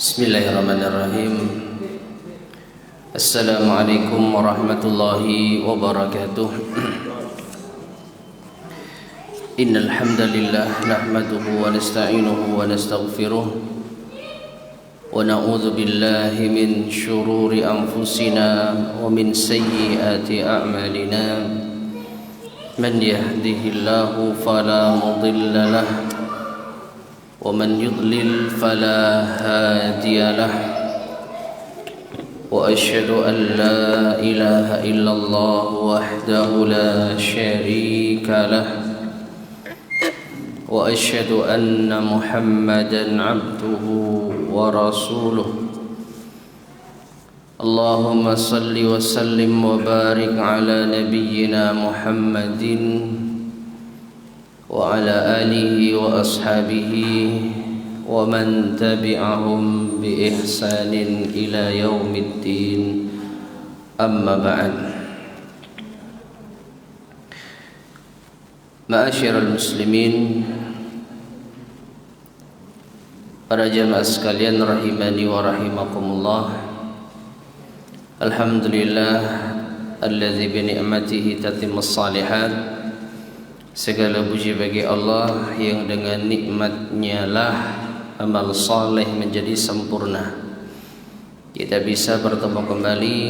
Bismillahirrahmanirrahim. Assalamualaikum warahmatullahi wabarakatuh. Innal hamdalillah nahmaduhu wa nasta'inuhu wa nastaghfiruh wa na'udzu billahi min shururi anfusina wa min sayyiati a'malina. Man yahdihillahu fala mudilla lahu ومن يضلل فلا هادي له وأشهد أن لا إله إلا الله وحده لا شريك له وأشهد أن محمدا عبده ورسوله اللهم صل وسلم وبارك على نبينا محمد وعلى آله وأصحابه ومن تبعهم بإحسان إلى يوم الدين أما بعد. Ma'asyiral muslimin, para jamaah sekalian rahimani wa rahimakumullah. Alhamdulillah alladzi bi ni'matihi tatimmus shalihat. Segala puji bagi Allah yang dengan nikmatnya lah amal saleh menjadi sempurna. Kita bisa bertemu kembali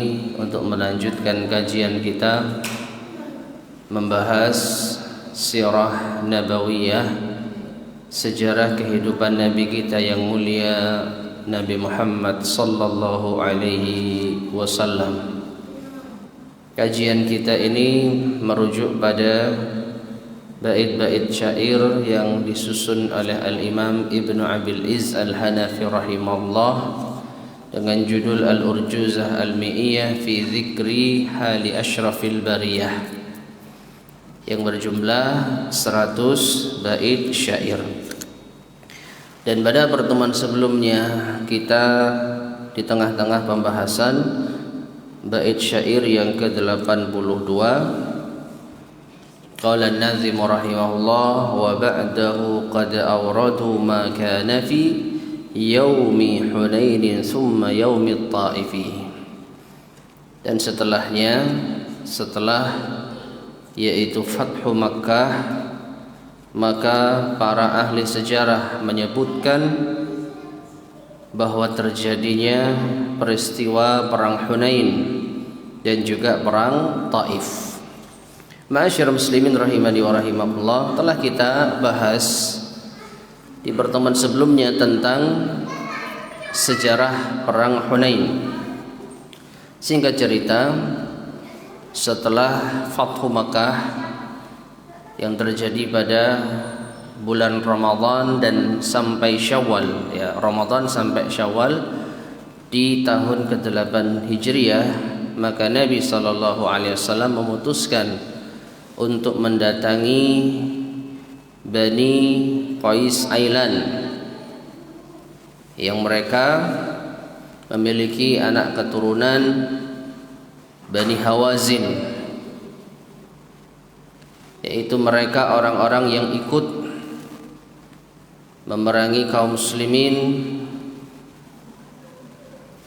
untuk melanjutkan kajian kita membahas sirah nabawiyah, sejarah kehidupan Nabi kita yang mulia Nabi Muhammad sallallahu alaihi wasallam. Kajian kita ini merujuk pada bait-bait syair yang disusun oleh Al-Imam Ibnu Abil Izz Al-Hanafi rahimahullah dengan judul Al-Urjuzah Al-Mi'iyah fi Dzikri Hali Asyrafil Bariyah yang berjumlah 100 bait syair. Dan pada pertemuan sebelumnya kita di tengah-tengah pembahasan bait syair yang ke-82. Qala an-nazim rahimahullah wa ba'dahu qad awradu ma kana fi yaumi Hunain thumma yaumi Ta'ifi. Dan setelahnya, setelah yaitu Fathu Makkah, maka para ahli sejarah menyebutkan bahwa terjadinya peristiwa perang Hunain dan juga perang Taif. Ma'asyiral muslimin rahimani wa rahimakumullah, telah kita bahas di pertemuan sebelumnya tentang sejarah perang Hunain. Singkat cerita, setelah Fathu Makkah yang terjadi pada bulan Ramadan dan sampai Syawal, ya, Ramadan sampai Syawal di tahun ke-8 Hijriah, maka Nabi sallallahu alaihi wasallam memutuskan untuk mendatangi Bani Qais Ailan yang mereka memiliki anak keturunan Bani Hawazin, yaitu mereka orang-orang yang ikut memerangi kaum muslimin,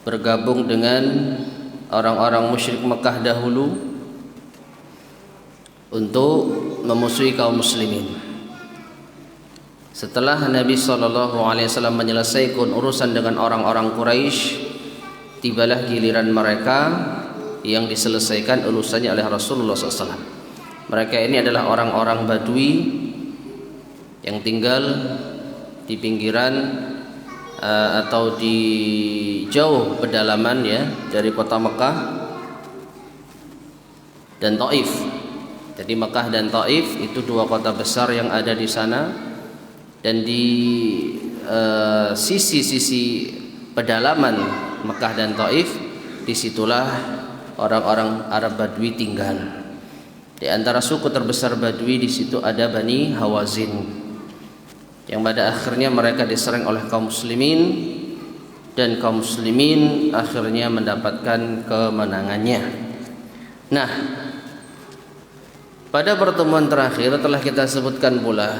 bergabung dengan orang-orang musyrik Mekah dahulu untuk memusuhi kaum muslimin. Setelah Nabi SAW menyelesaikan urusan dengan orang-orang Quraisy, tibalah giliran mereka yang diselesaikan urusannya oleh Rasulullah SAW. Mereka ini adalah orang-orang Badui yang tinggal di pinggiran atau di jauh pedalaman, ya, dari kota Mekah dan Taif. Jadi Mekah dan Taif itu dua kota besar yang ada di sana, dan di sisi-sisi pedalaman Mekah dan Taif disitulah orang-orang Arab Badui tinggal. Di antara suku terbesar Badui di situ ada Bani Hawazin, yang pada akhirnya mereka diserang oleh kaum muslimin dan kaum muslimin akhirnya mendapatkan kemenangannya. Nah, pada pertemuan terakhir telah kita sebutkan pula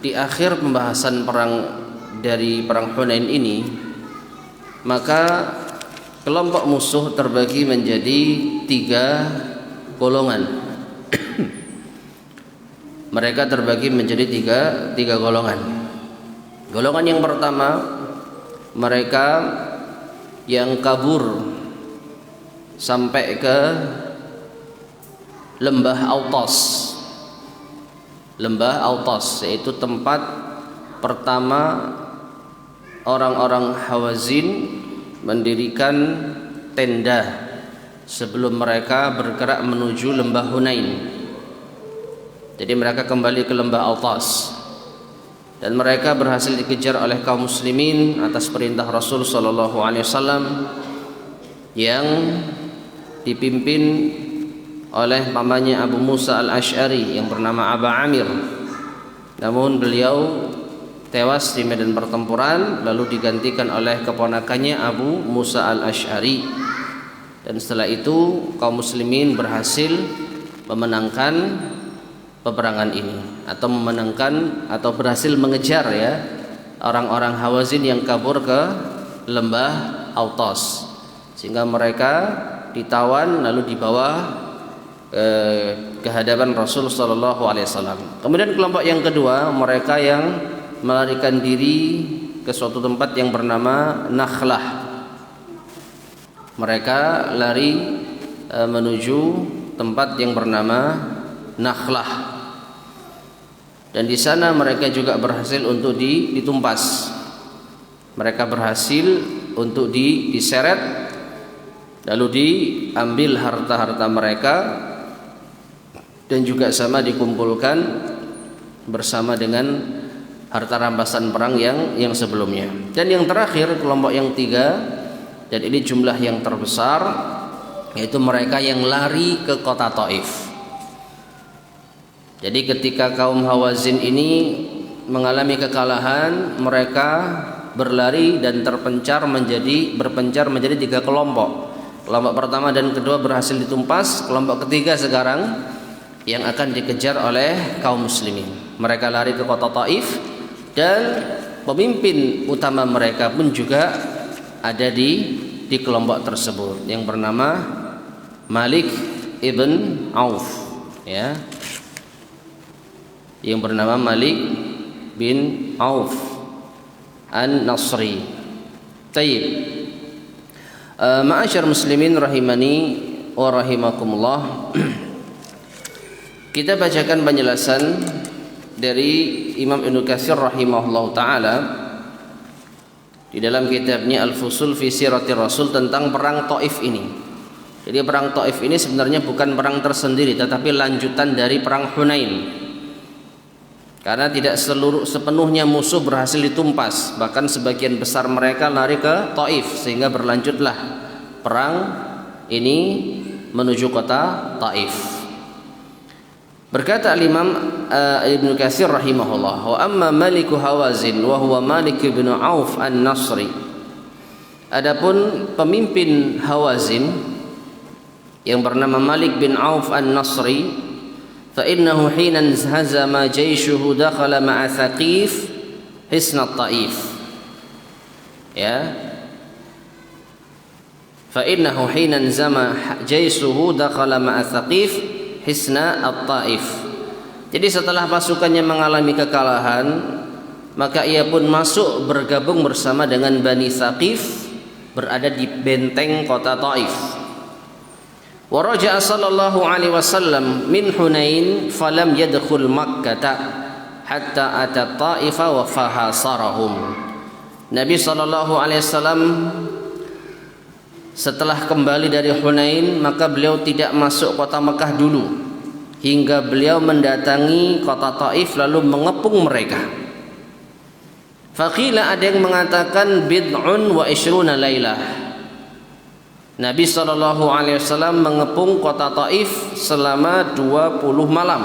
di akhir pembahasan perang Hunain ini, maka kelompok musuh terbagi menjadi 3 golongan. Mereka terbagi menjadi tiga golongan. Golongan yang pertama, mereka yang kabur sampai ke lembah Autas. Lembah Autas yaitu tempat pertama orang-orang Hawazin mendirikan tenda sebelum mereka bergerak menuju lembah Hunain. Jadi mereka kembali ke lembah Autas dan mereka berhasil dikejar oleh kaum muslimin atas perintah Rasul sallallahu alaihi wasallam yang dipimpin oleh pamannya Abu Musa al-Asy'ari yang bernama Aba Amir. Namun beliau tewas di medan pertempuran lalu digantikan oleh keponakannya Abu Musa al-Asy'ari. Dan setelah itu kaum muslimin berhasil memenangkan peperangan ini atau memenangkan atau berhasil mengejar ya orang-orang Hawazin yang kabur ke lembah Autas, sehingga mereka ditawan lalu dibawa ke hadapan Rasul sallallahu alaihi wasallam. Kemudian kelompok yang kedua, mereka yang melarikan diri ke suatu tempat yang bernama Nakhlah. Mereka lari menuju tempat yang bernama Nakhlah. Dan di sana mereka juga berhasil untuk ditumpas. Mereka berhasil untuk diseret lalu diambil harta-harta mereka dan juga sama dikumpulkan bersama dengan harta rampasan perang yang sebelumnya. Dan yang terakhir, kelompok yang 3, dan ini jumlah yang terbesar, yaitu mereka yang lari ke kota Taif. Jadi ketika kaum Hawazin ini mengalami kekalahan, mereka berlari dan berpencar menjadi 3 kelompok. Kelompok pertama dan kedua berhasil ditumpas, kelompok ketiga sekarang yang akan dikejar oleh kaum muslimin. Mereka lari ke kota Taif dan pemimpin utama mereka pun juga ada di kelompok tersebut yang bernama Malik ibn Auf, ya. Yang bernama Malik bin Auf An-Nasri. Taib. Ma'asyar muslimin rahimani wa rahimakumullah. Kita bacakan penjelasan dari Imam Ibnu Katsir rahimahullah taala di dalam kitabnya Al-Fusul fi Siratir Rasul tentang perang Taif ini. Jadi perang Taif ini sebenarnya bukan perang tersendiri tetapi lanjutan dari perang Hunain. Karena tidak sepenuhnya musuh berhasil ditumpas, bahkan sebagian besar mereka lari ke Taif, sehingga berlanjutlah perang ini menuju kota Taif. Berkata Imam Ibnu Katsir rahimahullah, wa amma Maliku Hawazin wa huwa Malik bin Auf An-Nasri. Adapun pemimpin Hawazin yang bernama Malik bin Auf An-Nasri, fa innahu hina hazama jayshuhu dakhala ma'a Thaqif hisna Taif. Ya. Fa innahu hina hazama jayshuhu dakhala ma'a Thaqif hisna at-Taif. Jadi setelah pasukannya mengalami kekalahan, maka ia pun masuk bergabung bersama dengan Bani Thaqif berada di benteng kota Taif. Wa raja'a sallallahu alaihi wasallam min Hunain falam yadkhul Makkah hatta ata Ta'ifa wa fahasarahum. Nabi sallallahu alaihi wasallam setelah kembali dari Hunain, maka beliau tidak masuk kota Mekah dulu hingga beliau mendatangi kota Taif lalu mengepung mereka. Faqila, ada yang mengatakan bid'un wa ishruna lailah. Nabi SAW mengepung kota Taif selama 20 malam,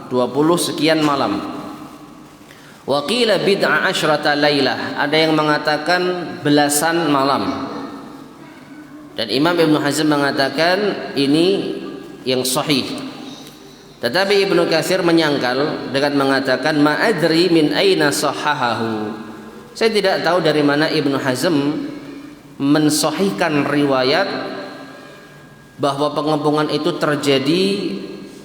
20 sekian malam. Wa qila bid'a asyrata lailah, ada yang mengatakan belasan malam. Dan Imam Ibnu Hazm mengatakan ini yang sahih. Tetapi Ibnu Katsir menyangkal dengan mengatakan ma'adri min aina sahahahu. Saya tidak tahu dari mana Ibnu Hazm mensahihkan riwayat bahwa pengepungan itu terjadi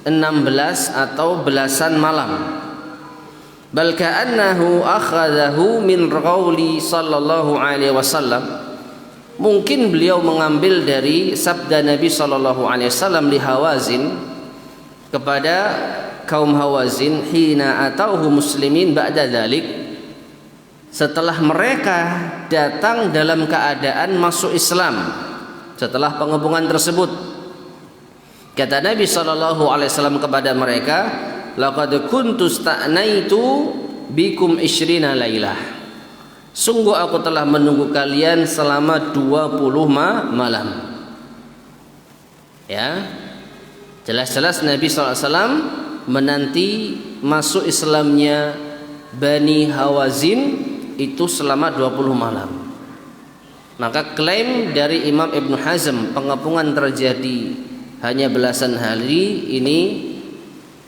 16 atau belasan malam. Bal ka'annahu akhadahu min qauli sallallahu alaihi wasallam. Mungkin beliau mengambil dari sabda Nabi sallallahu alaihi wasallam li Hawazin, kepada kaum Hawazin, hina atauhu muslimin ba'da dzalik, setelah mereka datang dalam keadaan masuk Islam setelah pengepungan tersebut. Kata Nabi sallallahu alaihi wasallam kepada mereka, laqad kuntu sta'naitu bikum 20 lailah. Sungguh aku telah menunggu kalian selama 20 malam. Ya. Jelas-jelas Nabi sallallahu alaihi wasallam menanti masuk Islamnya Bani Hawazin itu selama 20 malam. Maka klaim dari Imam Ibn Hazm pengepungan terjadi hanya belasan hari ini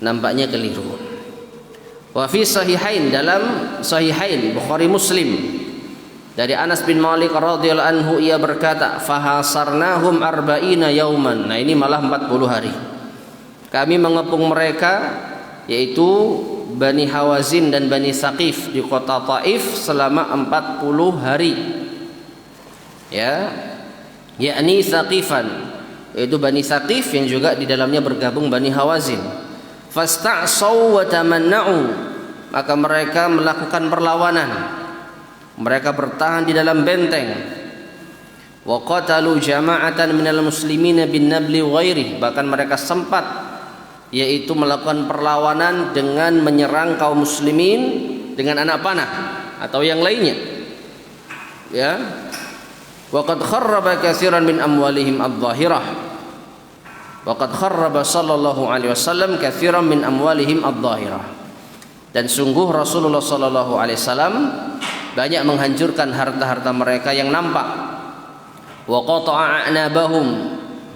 nampaknya keliru. Wa fi sahihain, dalam sahihain Bukhari Muslim, dari Anas bin Malik radhiyallahu anhu, ia berkata, fahasarnahum arba'ina yauman. Nah, ini malah 40 hari. Kami mengepung mereka, yaitu Bani Hawazin dan Bani Saqif, di kota Taif selama 40 hari. Ya, yakni Saqifan, yaitu Bani Saqif yang juga di dalamnya bergabung Bani Hawazin. Fasta'saw wa tamanna'u, maka mereka melakukan perlawanan, mereka bertahan di dalam benteng. Wa qatalu jama'atan minal muslimina bin nabli ghairi, bahkan mereka sempat yaitu melakukan perlawanan dengan menyerang kaum muslimin dengan anak panah atau yang lainnya. Ya. Wa qad kharraba katsiran min amwalihim adh-dhahirah. Waqad kharraba sallallahu alaihi wasallam katsiran min amwalihim adh-dhahirah. Dan sungguh Rasulullah sallallahu alaihi wasallam banyak menghancurkan harta-harta mereka yang nampak. Wa qata'a a'nabahum,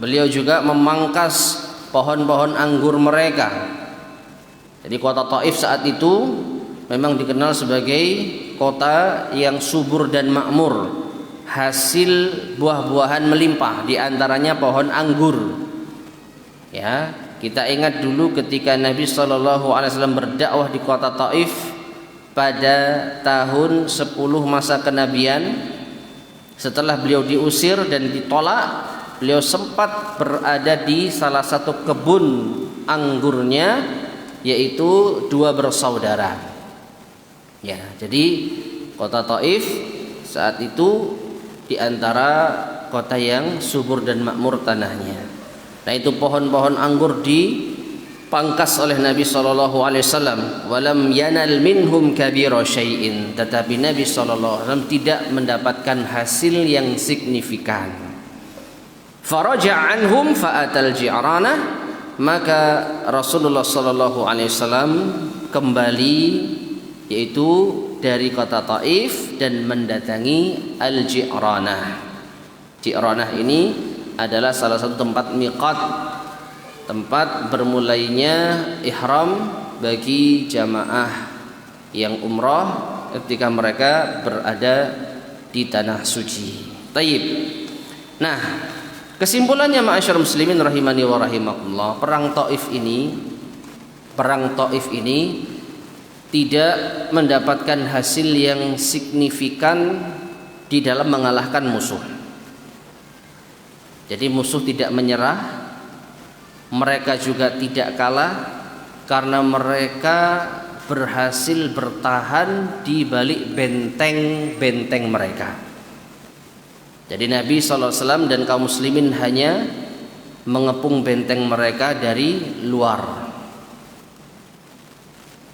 beliau juga memangkas pohon-pohon anggur mereka. Jadi kota Taif saat itu memang dikenal sebagai kota yang subur dan makmur, hasil buah-buahan melimpah, di antaranya pohon anggur. Ya, kita ingat dulu ketika Nabi sallallahu alaihi wasallam berdakwah di kota Taif pada tahun 10 masa kenabian. Setelah beliau diusir dan ditolak, beliau sempat berada di salah satu kebun anggurnya, yaitu 2 bersaudara. Ya, jadi kota Taif saat itu di antara kota yang subur dan makmur tanahnya. Nah, itu pohon-pohon anggur dipangkas oleh Nabi sallallahu alaihi wasallam. Walam yanal minhum kabira syai'in, tetapi Nabi sallallahu alaihi wasallam tidak mendapatkan hasil yang signifikan. Faraja anhum fa'atal ji'rana, maka Rasulullah sallallahu alaihi wasallam kembali yaitu dari kota Taif dan mendatangi Al-Ji'ranah. Ji'ranah ini adalah salah satu tempat miqat, tempat bermulainya ihram bagi jamaah yang umrah ketika mereka berada di tanah suci. Taib. Nah, kesimpulannya ma'asyar muslimin rahimani wa rahimakumullah, perang Taif ini tidak mendapatkan hasil yang signifikan di dalam mengalahkan musuh. Jadi musuh tidak menyerah, mereka juga tidak kalah, karena mereka berhasil bertahan di balik benteng-benteng mereka. Jadi Nabi SAW dan kaum muslimin hanya mengepung benteng mereka dari luar.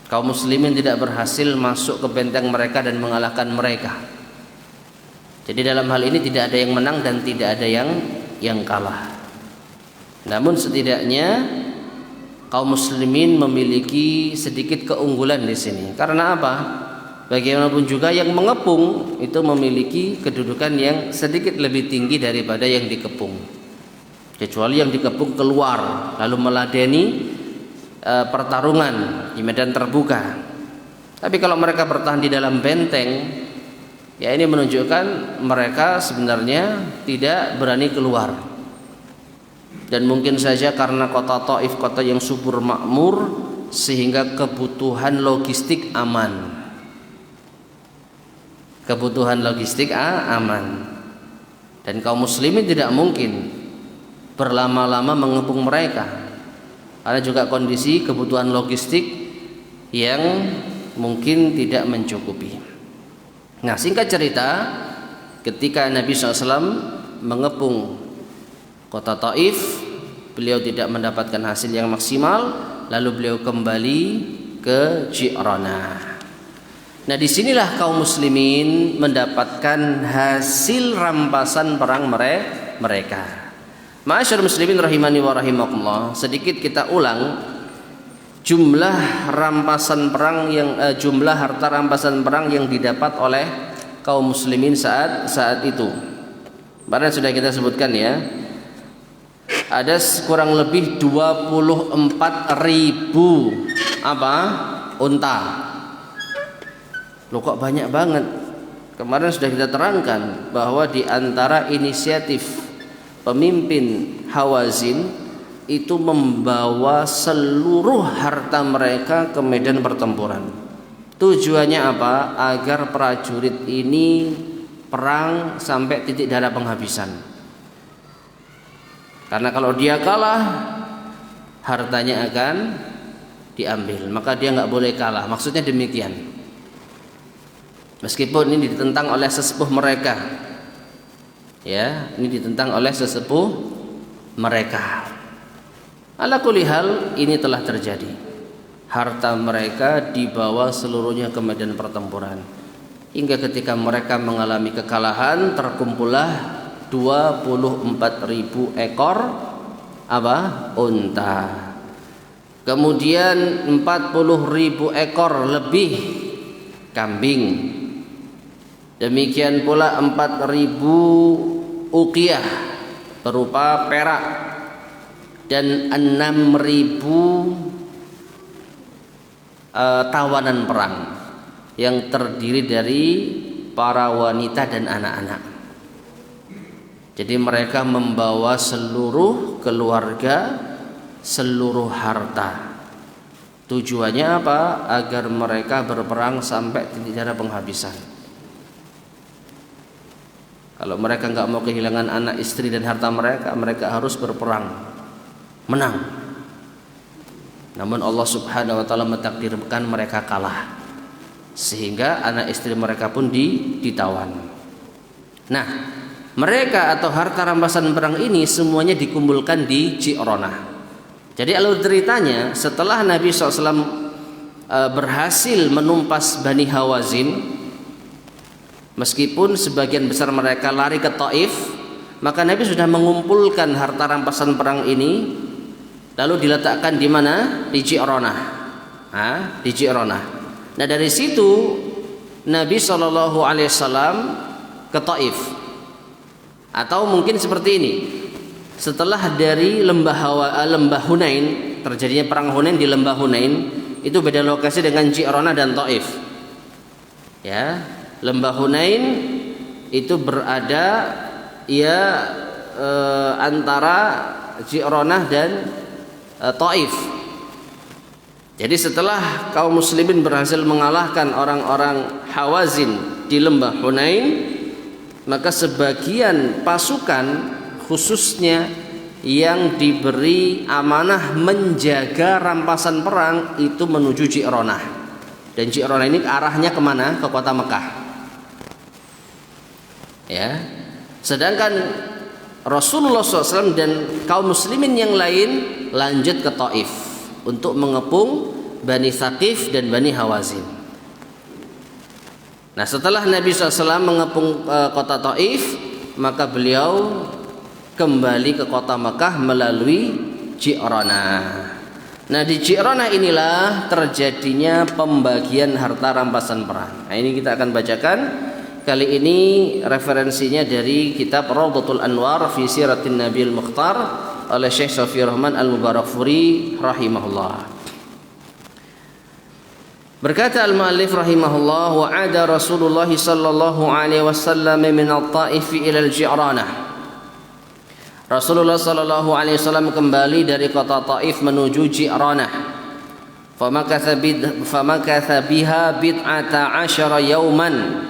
Kaum muslimin tidak berhasil masuk ke benteng mereka dan mengalahkan mereka. Jadi dalam hal ini tidak ada yang menang dan tidak ada yang kalah. Namun setidaknya kaum muslimin memiliki sedikit keunggulan di sini. Karena apa? Bagaimanapun juga yang mengepung itu memiliki kedudukan yang sedikit lebih tinggi daripada yang dikepung. Kecuali yang dikepung keluar lalu meladeni pertarungan di medan terbuka. Tapi kalau mereka bertahan di dalam benteng, Ya, ini menunjukkan mereka sebenarnya tidak berani keluar. Dan mungkin saja karena kota Taif kota yang subur makmur sehingga kebutuhan logistik aman. Kebutuhan logistik aman. Dan kaum muslimin tidak mungkin berlama-lama mengepung mereka. Ada juga kondisi kebutuhan logistik yang mungkin tidak mencukupi. Nah, singkat cerita, ketika Nabi SAW mengepung kota Taif, beliau tidak mendapatkan hasil yang maksimal, lalu beliau kembali ke Ji'ranah. Nah, disinilah kaum muslimin mendapatkan hasil rampasan perang mereka. Ma'asyar muslimin rahimani wa rahimakumullah, sedikit kita ulang jumlah rampasan perang jumlah harta rampasan perang yang didapat oleh kaum muslimin saat itu. Karena sudah kita sebutkan ya, ada kurang lebih 24.000 unta. Loh, kok banyak banget? Kemarin sudah kita terangkan bahwa di antara inisiatif pemimpin Hawazin itu membawa seluruh harta mereka ke medan pertempuran. Tujuannya apa? Agar prajurit ini perang sampai titik darah penghabisan. Karena kalau dia kalah, hartanya akan diambil. Maka dia nggak boleh kalah. Maksudnya demikian. Meskipun ini ditentang oleh sesepuh mereka, ya, ini ditentang oleh sesepuh mereka. Ala kulli hal, ini telah terjadi. Harta mereka dibawa seluruhnya ke medan pertempuran. Hingga ketika mereka mengalami kekalahan, terkumpullah 24.000 ekor unta. Kemudian 40.000 ekor lebih kambing. Demikian pula 4.000 uqiyah berupa perak dan 6.000 tawanan perang yang terdiri dari para wanita dan anak-anak. Jadi mereka membawa seluruh keluarga, seluruh harta. Tujuannya apa? Agar mereka berperang sampai titik darah penghabisan. Kalau mereka nggak mau kehilangan anak, istri dan harta mereka, mereka harus berperang menang. Namun Allah Subhanahu wa taala mentakdirkan mereka kalah, sehingga anak istri mereka pun ditawan. Nah, mereka atau harta rampasan perang ini semuanya dikumpulkan di Ji'ranah. Jadi alur ceritanya, setelah Nabi SAW berhasil menumpas Bani Hawazin, meskipun sebagian besar mereka lari ke Taif, maka Nabi sudah mengumpulkan harta rampasan perang ini, lalu diletakkan di mana? Di Ji'ranah. Di Ji'ranah. Nah, dari situ Nabi SAW ke Taif. Atau mungkin seperti ini. Setelah dari lembah Hunain, terjadinya perang Hunain di lembah Hunain, itu beda lokasi dengan Ji'ranah dan Taif. Ya, lembah Hunain itu berada antara Ji'ranah dan Taif. Jadi setelah kaum muslimin berhasil mengalahkan orang-orang Hawazin di lembah Hunain, maka sebagian pasukan khususnya yang diberi amanah menjaga rampasan perang itu menuju Ji'ranah. Dan Ji'ranah ini arahnya kemana? Ke kota Mekah. Ya. Sedangkan Rasulullah SAW dan kaum muslimin yang lain lanjut ke Taif untuk mengepung Bani Thaqif dan Bani Hawazin. Nah, setelah Nabi SAW mengepung kota Taif, maka beliau kembali ke kota Mekah melalui Ji'ranah. Nah, di Ji'ranah inilah terjadinya pembagian harta rampasan perang. Nah, ini kita akan bacakan. Kali ini referensinya dari kitab Rawdatul Anwar fi Siratin Nabil Mukhtar oleh Syekh Safi Rahman Al-Mubarakfuri rahimahullah. Berkata al-muallif rahimahullah, wa ada Rasulullah sallallahu alaihi wasallam min at-Taif ila al-Ji'ranah. Rasulullah sallallahu alaihi wasallam kembali dari kota Taif menuju Ji'ranah. Famakatha biha bid'ata 'asyara yauman.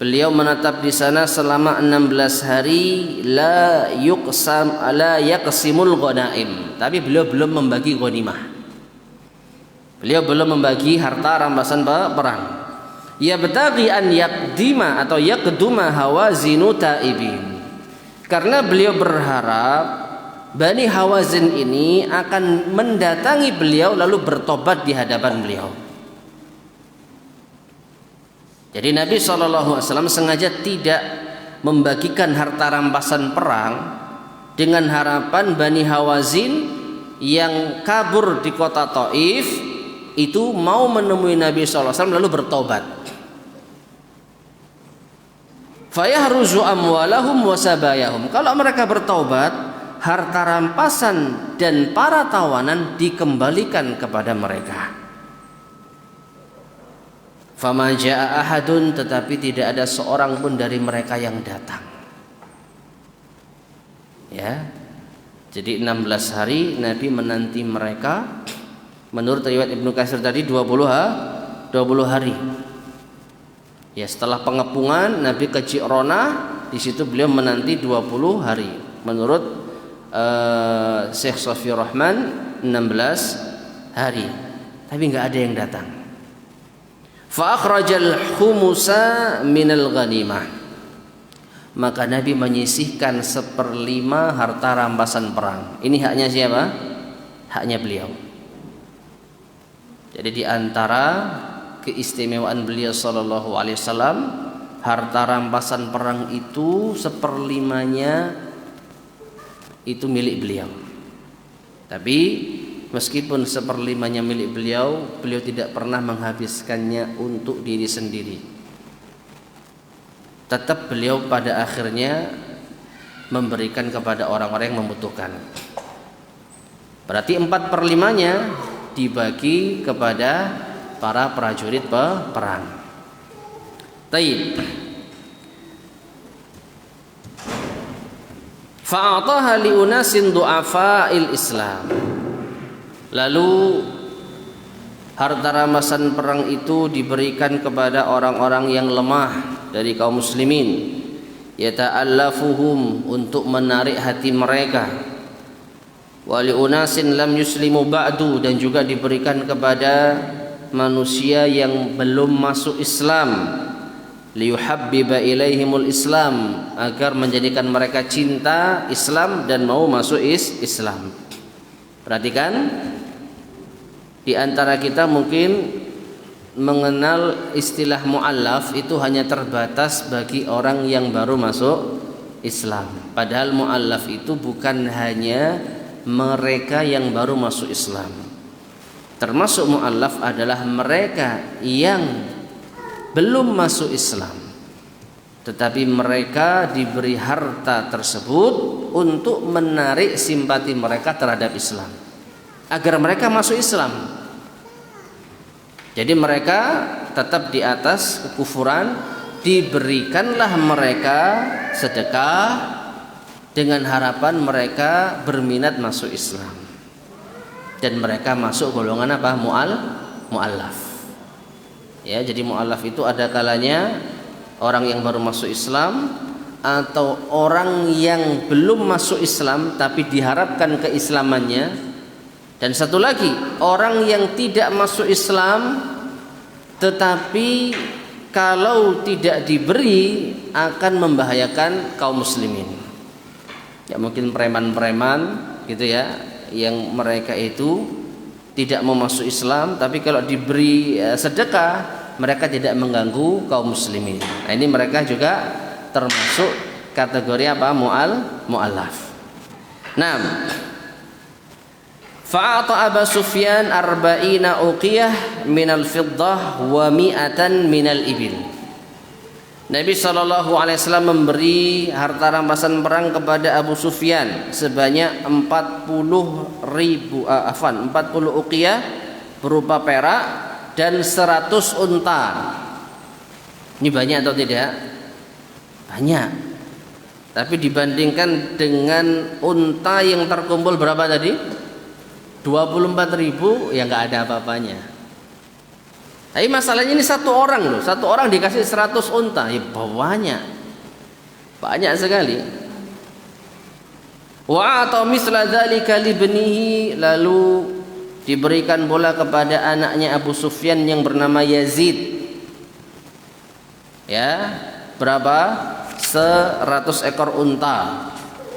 Beliau menetap di sana selama 16 hari, la yaqsimul ghanaim. Tapi beliau belum membagi ghanimah. Beliau belum membagi harta rampasan perang. Ya betagi an yaqdima atau yaqduma hawazinu taibin. Karena beliau berharap Bani Hawazin ini akan mendatangi beliau lalu bertobat di hadapan beliau. Jadi Nabi SAW sengaja tidak membagikan harta rampasan perang dengan harapan Bani Hawazin yang kabur di kota Taif itu mau menemui Nabi SAW lalu bertobat. Fayahruzu amwalahum wasabayahum. Kalau mereka bertobat, harta rampasan dan para tawanan dikembalikan kepada mereka. Fama jaa ahadun, tetapi tidak ada seorang pun dari mereka yang datang. Ya. Jadi 16 hari Nabi menanti mereka. Menurut riwayat Ibnu Katsir tadi 20 hari. Ya, setelah pengepungan Nabi ke Ji'ranah, di situ beliau menanti 20 hari. Menurut Syekh Safiur Rahman 16 hari. Tapi enggak ada yang datang. Fa akhrajal khumusa minal ghanimah. Maka Nabi menyisihkan 1/5 harta rampasan perang. Ini haknya siapa? Haknya beliau. Jadi di antara keistimewaan beliau sallallahu alaihi wasallam, harta rampasan perang itu 1/5-nya itu milik beliau. Tapi meskipun 1/5-nya milik beliau, beliau tidak pernah menghabiskannya untuk diri sendiri. Tetap beliau pada akhirnya memberikan kepada orang-orang yang membutuhkan. Berarti 4/5-nya dibagi kepada para prajurit perang. Taib. Fa'ataha li unasin du'afa'il Islam. Lalu harta rampasan perang itu diberikan kepada orang-orang yang lemah dari kaum muslimin, yata'allafuhum, untuk menarik hati mereka. Wa li unasin lam yuslimu ba'du, dan juga diberikan kepada manusia yang belum masuk Islam, liyuhabbiba ilaihimul Islam, agar menjadikan mereka cinta Islam dan mau masuk Islam. Perhatikan, di antara kita mungkin mengenal istilah mu'allaf itu hanya terbatas bagi orang yang baru masuk Islam. Padahal mu'allaf itu bukan hanya mereka yang baru masuk Islam. Termasuk mu'allaf adalah mereka yang belum masuk Islam, tetapi mereka diberi harta tersebut untuk menarik simpati mereka terhadap Islam, agar mereka masuk Islam. Jadi mereka tetap di atas kekufuran, diberikanlah mereka sedekah dengan harapan mereka berminat masuk Islam, dan mereka masuk golongan apa? Mu'allaf. Ya, jadi mu'allaf itu ada kalanya orang yang baru masuk Islam atau orang yang belum masuk Islam tapi diharapkan keislamannya, dan satu lagi orang yang tidak masuk Islam tetapi kalau tidak diberi akan membahayakan kaum muslimin. Ya, mungkin preman-preman gitu ya, yang mereka itu tidak mau masuk Islam tapi kalau diberi sedekah mereka tidak mengganggu kaum muslimin. Nah, ini mereka juga termasuk kategori apa? Mu'allaf. Nah, fa'ata Abu Sufyan 40 uqiyah minal fiddah wa 100 minal ibil. Nabi SAW memberi harta rampasan perang kepada Abu Sufyan sebanyak 40 uqiyah berupa perak dan 100 unta. Ini banyak atau tidak? Banyak. Tapi dibandingkan dengan unta yang terkumpul berapa tadi? 24.000, ya nggak ada apa-apanya. Tapi masalahnya ini satu orang loh, satu orang dikasih 100 unta, ya banyak, banyak sekali. Wa atau misla dzalika libnihi, lalu diberikan bola kepada anaknya Abu Sufyan yang bernama Yazid. Ya, berapa? 100 ekor unta.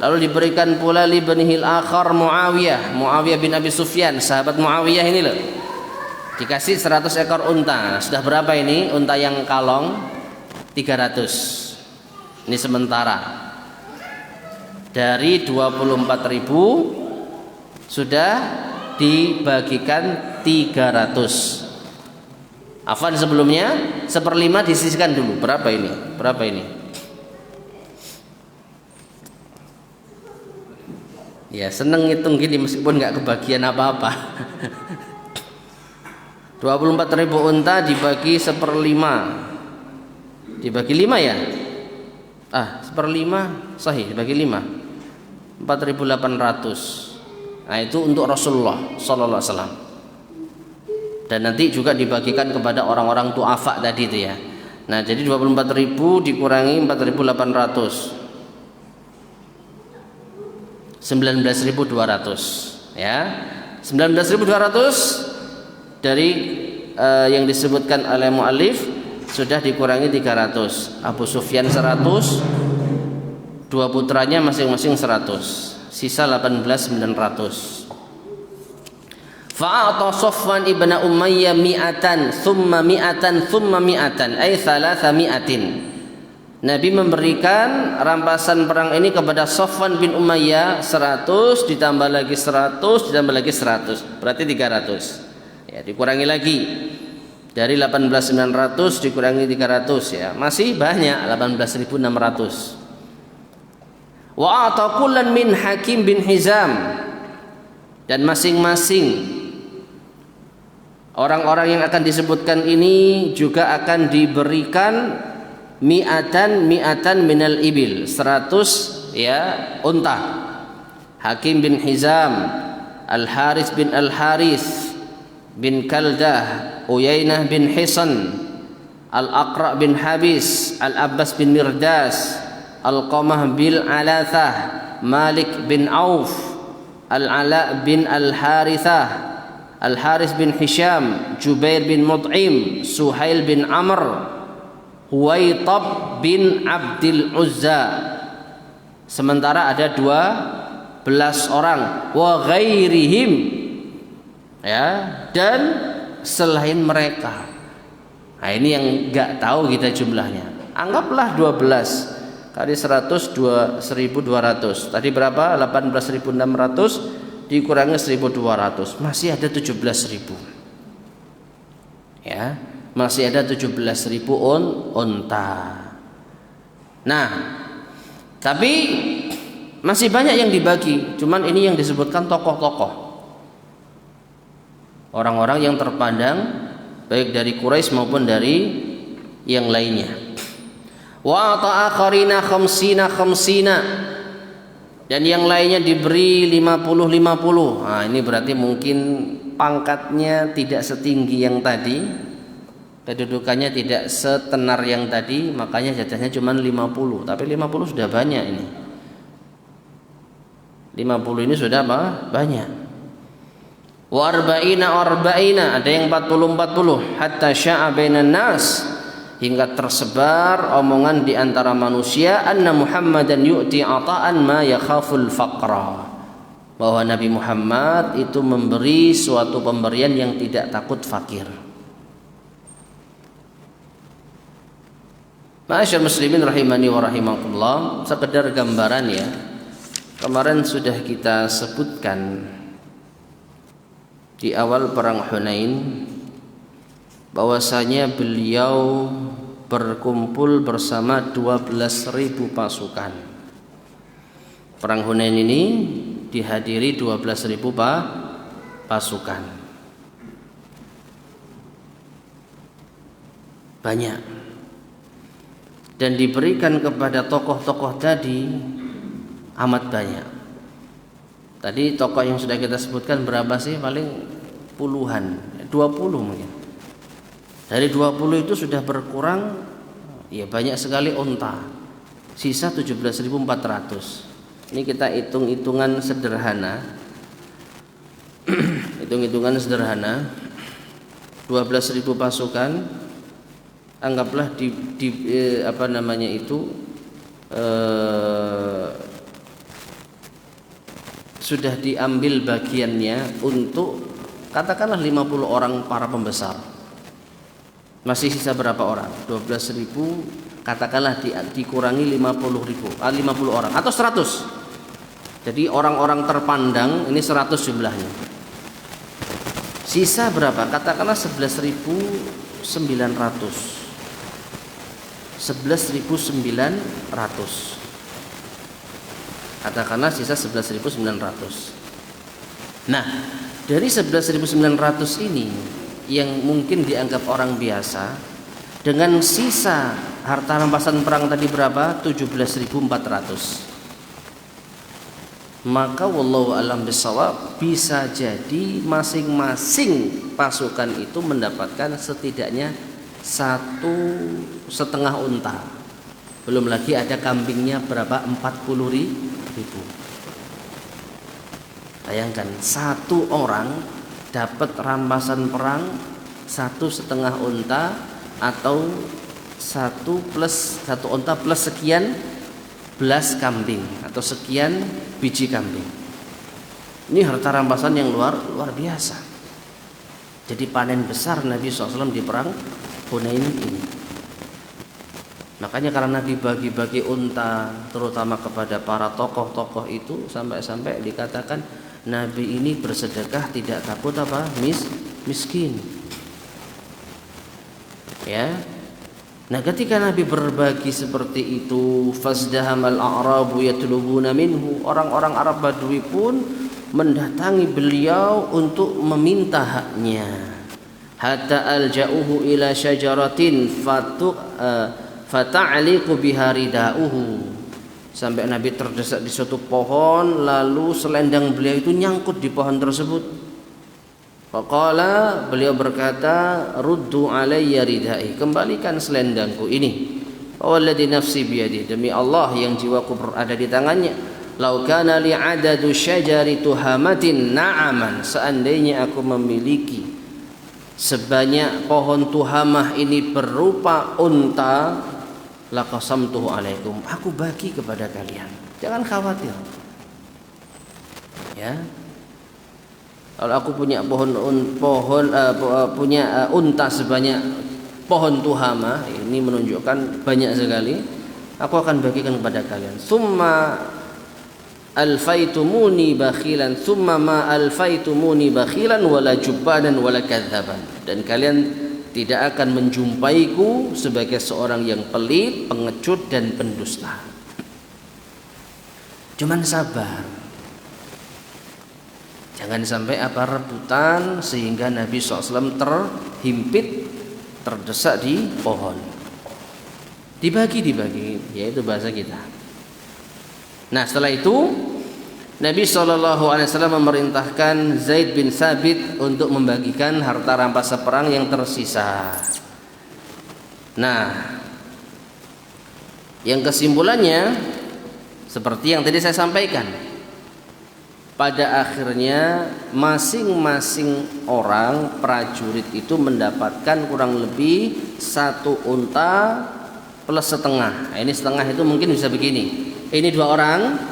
Lalu diberikan pula li binihil akhar Muawiyah bin Abi Sufyan, sahabat Muawiyah ini loh, dikasih 100 ekor unta. Sudah berapa ini unta yang kalong? 300. Ini sementara dari 24.000 sudah dibagikan 300. Afwan, sebelumnya 1/5 disisihkan dulu. Berapa ini? Berapa ini? Ya, seneng ngitung gini meskipun nggak kebagian apa-apa. 24.000 unta dibagi 1/5. Dibagi 5 ya? 1/5 sahih, dibagi 5. 4.800. Nah, itu untuk Rasulullah sallallahu alaihi wasallam. Dan nanti juga dibagikan kepada orang-orang du'afa tadi itu ya. Nah, jadi 24.000 dikurangi 4.800. 19.200 ya. 19.200 dari yang disebutkan oleh muallif sudah dikurangi 300. Abu Sufyan 100, dua putranya masing-masing 100, sisa 18.900. Fa'ata Safwan ibn Umayyah mi'atan thumma mi'atan thumma mi'atan ay 300. Nabi memberikan rampasan perang ini kepada Safwan bin Umayyah 100 ditambah lagi 100 ditambah lagi 100, berarti 300. Ya, dikurangi lagi dari 18.900 dikurangi 300 ya, masih banyak 18.600. Wa ata kullan min Hakim bin Hizam, dan masing-masing orang-orang yang akan disebutkan ini juga akan diberikan mi'atan minal ibil, 100 ya unta. Hakim bin Hizam, Al-Haris bin Al-Haris bin Kaldah, Uyainah bin Hisan, Al-Aqra bin Habis, Al-Abbas bin Mirdas, Al-Qamah bin Alathah, Malik bin Auf, Al-Ala bin Al-Harithah, Al-Haris bin Hisham, Jubair bin Mut'im, Suhail bin Amr, Huwaitab bin Abdil Uzza. Sementara ada 12 orang, wa ghairihim ya, dan selain mereka. Nah, ini yang enggak tahu kita jumlahnya. Anggaplah 12 kali 100 1.200. Tadi berapa? 18.600 dikurangi 1.200. Masih ada 17.000. Ya, masih ada 17.000 unta. Nah, tapi masih banyak yang dibagi. Cuman ini yang disebutkan tokoh-tokoh, orang-orang yang terpandang baik dari Quraisy maupun dari yang lainnya. Wa ta'akharina khamsina, dan yang lainnya diberi 50. Nah, ini berarti mungkin pangkatnya tidak setinggi yang tadi, kedudukannya tidak setenar yang tadi, makanya jatahnya cuma 50. Tapi 50 sudah banyak ini. 50 ini sudah apa? Banyak. Wa arba'ina, ada yang 40, hatta sya'a bainan nas, hingga tersebar omongan di antara manusia, anna Muhammadan yu'ti ata'an ma yakhaful faqra, bahwa Nabi Muhammad itu memberi suatu pemberian yang tidak takut fakir. Ma'asyar muslimin rahimani wa rahimakumullah, sekedar gambaran ya. Kemarin sudah kita sebutkan di awal perang Hunain bahwasanya beliau berkumpul bersama 12.000 pasukan. Perang Hunain ini dihadiri 12.000 pasukan. banyak, dan diberikan kepada tokoh-tokoh tadi amat banyak. Tadi tokoh yang sudah kita sebutkan berapa sih? Paling puluhan, 20 mungkin. Dari 20 itu sudah berkurang ya banyak sekali unta. Sisa 17.400. Ini kita hitung-hitungan sederhana. Hitung-hitungan sederhana. 12.000 pasukan, anggaplah sudah diambil bagiannya untuk katakanlah 50 orang para pembesar. Masih sisa berapa orang? 12.000 katakanlah dikurangi 50 orang atau 100. Jadi orang-orang terpandang ini 100 jumlahnya. Sisa berapa? Katakanlah 11.900. 11.900. Katakanlah sisa 11.900. Nah, dari 11.900 ini yang mungkin dianggap orang biasa, dengan sisa harta rampasan perang tadi berapa? 17.400. Maka wallahu alam bisawab, bisa jadi masing-masing pasukan itu mendapatkan setidaknya 1,5 unta. Belum lagi ada kambingnya berapa? 40.000. Bayangkan satu orang dapat rampasan perang 1,5 unta, atau 1 unta plus sekian belas kambing atau sekian biji kambing. Ini harta rampasan yang luar biasa. Jadi panen besar Nabi SAW di perang Hunain ini. Makanya karena Nabi bagi-bagi unta terutama kepada para tokoh-tokoh itu, sampai-sampai dikatakan Nabi ini bersedekah tidak takut apa? Miskin. Ya. Nah, ketika Nabi berbagi seperti itu, fasdahamal a'rabu yatlubuna minhu, orang-orang Arab Badui pun mendatangi beliau untuk meminta haknya. Hatta alja'uhu ila syajaratin fata'aliqu biha ridauhu. Sampai Nabi terdesak di suatu pohon, lalu selendang beliau itu nyangkut di pohon tersebut. Faqala, beliau berkata, ruddu alayya ridai, kembalikan selendangku ini. Walladzi nafsi biyadi, demi Allah yang jiwaku berada di tangannya. Lau kana li adadu syajari tuhamatin na'aman, seandainya aku memiliki sebanyak pohon tuhamah ini berupa unta, laqasamtuhu alaikum, aku bagi kepada kalian, jangan khawatir. Ya, kalau aku punya punya unta sebanyak pohon tuhamah, ini menunjukkan banyak sekali, aku akan bagikan kepada kalian. Summa alfaitumuni bakhilan, summa ma alfaitumuni bakhilan wala jubbanan wala kadzaban, dan kalian tidak akan menjumpaiku sebagai seorang yang pelit, pengecut dan pendusta. Cuman sabar. Jangan sampai rebutan sehingga Nabi SAW terhimpit, terdesak di pohon. Dibagi, yaitu bahasa kita. Nah, setelah itu Nabi SAW memerintahkan Zaid bin Thabit untuk membagikan harta rampasan perang yang tersisa. Nah, yang kesimpulannya seperti yang tadi saya sampaikan, pada akhirnya masing-masing orang prajurit itu mendapatkan kurang lebih 1 unta plus setengah. Nah, ini setengah itu mungkin bisa begini. Ini 2 orang.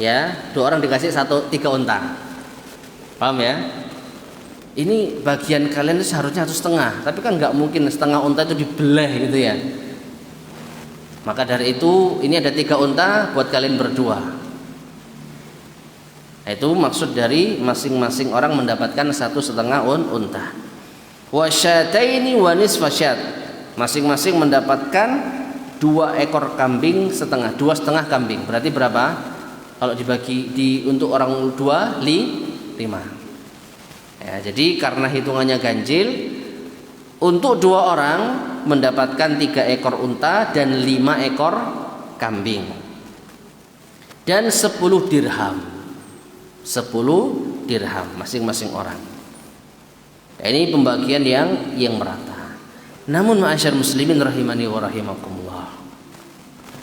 Ya, 2 orang dikasih 3 unta. Paham ya? Ini bagian kalian itu seharusnya 1,5, tapi kan nggak mungkin setengah unta itu dibelah gitu ya. Maka dari itu ini ada 3 unta buat kalian berdua. Itu maksud dari masing-masing orang mendapatkan 1,5 unta. Wasyataini wa nisfasyat, masing-masing mendapatkan 2 ekor kambing setengah, 2,5 kambing. Berarti berapa? Kalau dibagi untuk orang 2, 5. Ya, jadi karena hitungannya ganjil, Untuk 2 orang mendapatkan 3 ekor unta dan 5 ekor kambing dan 10 dirham. 10 dirham masing-masing orang. Ini pembagian yang merata. Namun ma'asyar muslimin rahimani wa rahimakumullah,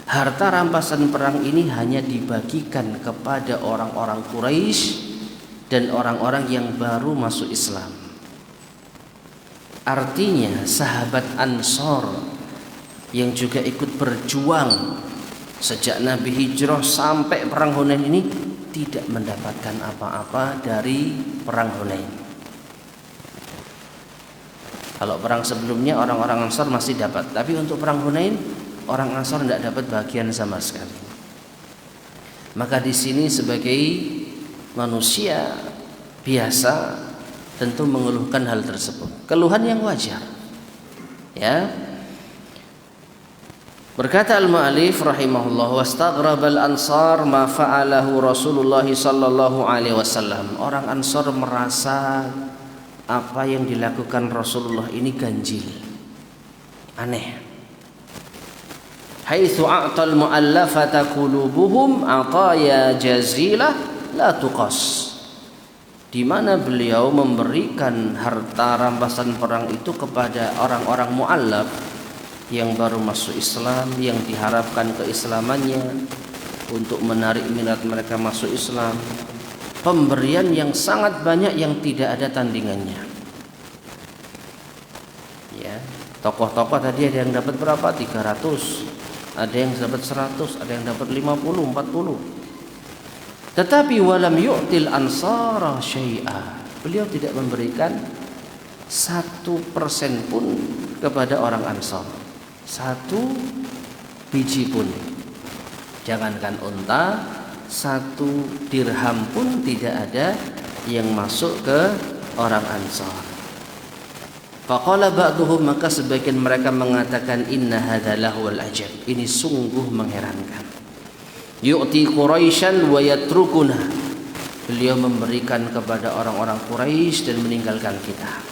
harta rampasan perang ini hanya dibagikan kepada orang-orang Quraisy dan orang-orang yang baru masuk Islam. Artinya sahabat Ansor yang juga ikut berjuang sejak Nabi hijrah sampai perang Hunain ini tidak mendapatkan apa-apa dari perang Hunain. Kalau perang sebelumnya orang-orang Ansor masih dapat, tapi untuk perang Hunain orang Ansor tidak dapat bagian sama sekali. Maka di sini sebagai manusia biasa tentu mengeluhkan hal tersebut, keluhan yang wajar. Ya. Berkata al-mu'allif rahimahullah, wastaghrabal ansar ma fa'alahu Rasulullah sallallahu alaihi wasallam. Orang Ansor merasa apa yang dilakukan Rasulullah ini ganjil, aneh. Haitsu a'tal mu'allafata qulubuhum ataya jazilah la tuqas. Di mana beliau memberikan harta rampasan perang itu kepada orang-orang mu'allaf yang baru masuk Islam, yang diharapkan keislamannya untuk menarik minat mereka masuk Islam. Pemberian yang sangat banyak yang tidak ada tandingannya. Ya, tokoh-tokoh tadi ada yang dapat berapa? 300, ada yang dapat 100, ada yang dapat 50, 40. Tetapi walam yu'til ansara syai'a. Beliau tidak memberikan 1% pun kepada orang Ansar. 1 biji pun. Jangankan unta, 1 dirham pun tidak ada yang masuk ke orang Ansar. Faqala ba'duhum, maka sebagian mereka mengatakan inna hadza lahul ajab. Ini sungguh mengherankan. Yu'ti Quraisyan wa yatrukuna. Beliau memberikan kepada orang-orang Quraisy dan meninggalkan kita.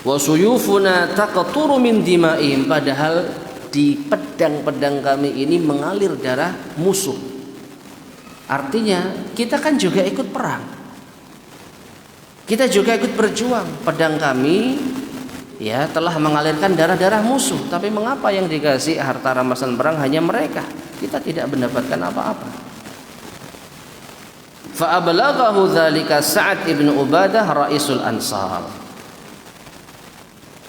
Wa suyufuna taqturu min dima'ihim, padahal di pedang-pedang kami ini mengalir darah musuh. Artinya kita kan juga ikut perang, kita juga ikut berjuang. Pedang kami ya telah mengalirkan darah-darah musuh, tapi mengapa yang dikasih harta rampasan perang hanya mereka? Kita tidak mendapatkan apa-apa. Fa ablaghahu dzalika Sa'ad ibn Ubadah raisul Ansar.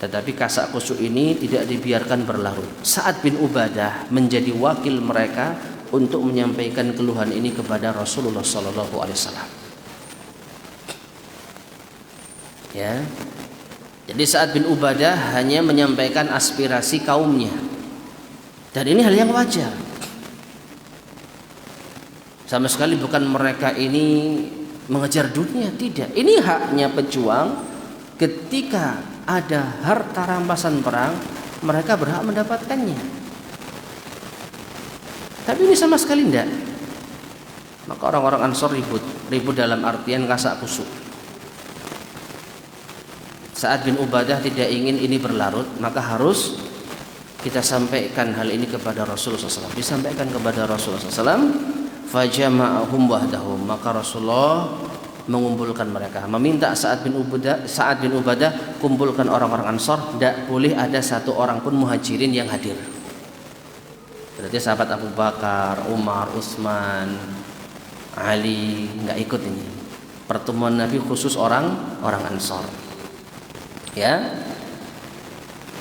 Tetapi kasak kusuk ini tidak dibiarkan berlarut. Sa'ad bin Ubadah menjadi wakil mereka untuk menyampaikan keluhan ini kepada Rasulullah sallallahu alaihi wasallam. Ya. Jadi Sa'ad bin Ubadah hanya menyampaikan aspirasi kaumnya. Dan ini hal yang wajar. Sama sekali bukan mereka ini mengejar dunia, tidak. Ini haknya pejuang. Ketika ada harta rampasan perang, mereka berhak mendapatkannya. Tapi ini sama sekali tidak. Maka orang-orang Ansor ribut dalam artian kasak kusuk. Sa'ad bin Ubadah tidak ingin ini berlarut, maka harus kita sampaikan hal ini kepada Rasulullah SAW. Disampaikan kepada Rasulullah SAW. Fajama'ahum wahdahum, maka Rasulullah mengumpulkan mereka, meminta Sa'ad bin Ubadah kumpulkan orang-orang Ansor, tidak boleh ada 1 orang pun muhajirin yang hadir. Berarti sahabat Abu Bakar, Umar, Utsman, Ali nggak ikut ini. Pertemuan Nabi khusus orang Ansor. Ya.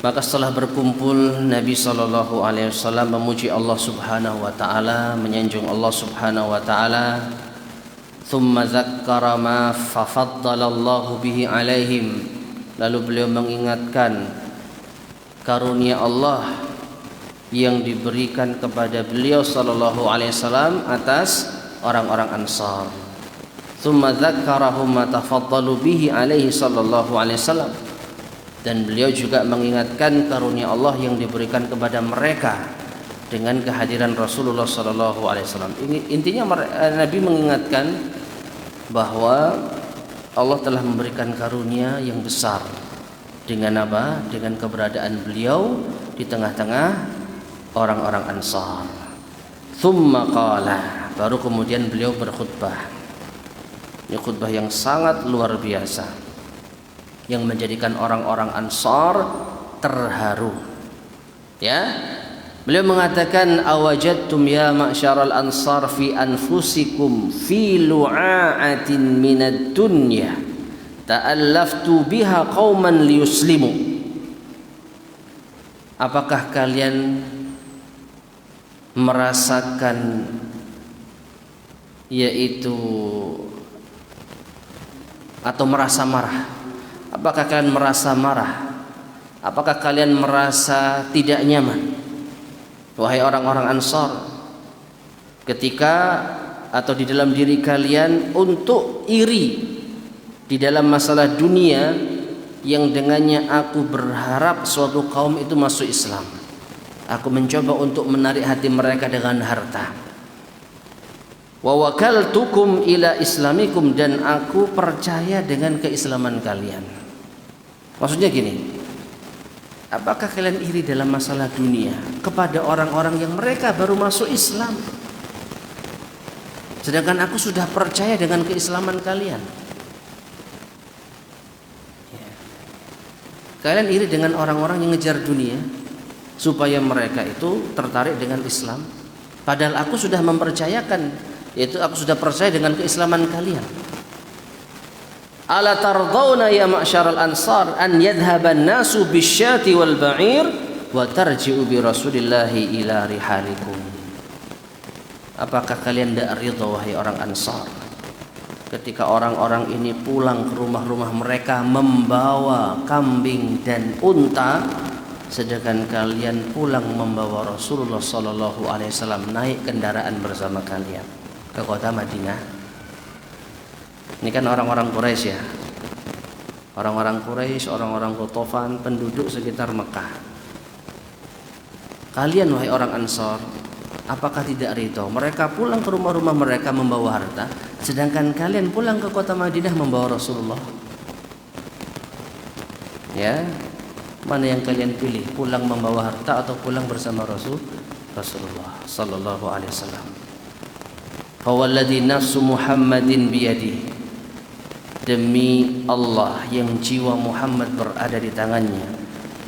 Maka setelah berkumpul, Nabi sallallahu alaihi wasallam memuji Allah Subhanahu wa taala, menyanjung Allah Subhanahu wa taala. Tsumma dzakkara ma fafaddalallahu bihi alaihim. Lalu beliau mengingatkan karunia Allah yang diberikan kepada beliau sallallahu alaihi wasallam atas orang-orang Ansar. Tsumma dzakkarahum ma tafaddalu bihi alaihi sallallahu alaihi wasallam. Dan beliau juga mengingatkan karunia Allah yang diberikan kepada mereka dengan kehadiran Rasulullah sallallahu alaihi wasallam. Intinya Nabi mengingatkan bahwa Allah telah memberikan karunia yang besar Dengan apa? Dengan keberadaan beliau di tengah-tengah orang-orang Ansar. Tsumma qala, baru kemudian beliau berkhutbah. Ini khutbah yang sangat luar biasa, yang menjadikan orang-orang Ansar terharu. Ya, beliau mengatakan, awajadtum ya ma'syaral ansar fi anfusikum fi lu'a'atin minad dunya ta'allaftu biha qauman liyuslimu. Apakah kalian merasakan, yaitu atau merasa marah? Apakah kalian merasa marah? Apakah kalian merasa tidak nyaman, wahai orang-orang Ansar, ketika atau di dalam diri kalian untuk iri di dalam masalah dunia yang dengannya aku berharap suatu kaum itu masuk Islam? Aku mencoba untuk menarik hati mereka dengan harta. Wa wakaltukum ila islamikum, dan aku percaya dengan keislaman kalian. Maksudnya gini, apakah kalian iri dalam masalah dunia kepada orang-orang yang mereka baru masuk Islam, sedangkan aku sudah percaya dengan keislaman kalian? Kalian iri dengan orang-orang yang ngejar dunia supaya mereka itu tertarik dengan Islam, padahal aku sudah mempercayakan, yaitu aku sudah percaya dengan keislaman kalian. Ala tardawna ya ma'syaral ansar an yadhhaban nasu bisyati wal ba'ir wa tarji'u bi rasulillahi ila rihalikum. Apakah kalian tidak ridha, wahai orang Ansar, ketika orang-orang ini pulang ke rumah-rumah mereka membawa kambing dan unta, sedangkan kalian pulang membawa Rasulullah sallallahu alaihi wasallam naik kendaraan bersama kalian ke kota Madinah? Ini kan orang-orang Quraisy ya. Orang-orang Quraisy, orang-orang Qatafan, penduduk sekitar Mekah. Kalian wahai orang Ansar, apakah tidak ridho mereka pulang ke rumah-rumah mereka membawa harta, sedangkan kalian pulang ke kota Madinah membawa Rasulullah? Ya, mana yang kalian pilih? Pulang membawa harta atau pulang bersama Rasulullah sallallahu alaihi wasallam? Fawalladzi nafsu Muhammadin biyadihi, demi Allah yang jiwa Muhammad berada di tangannya,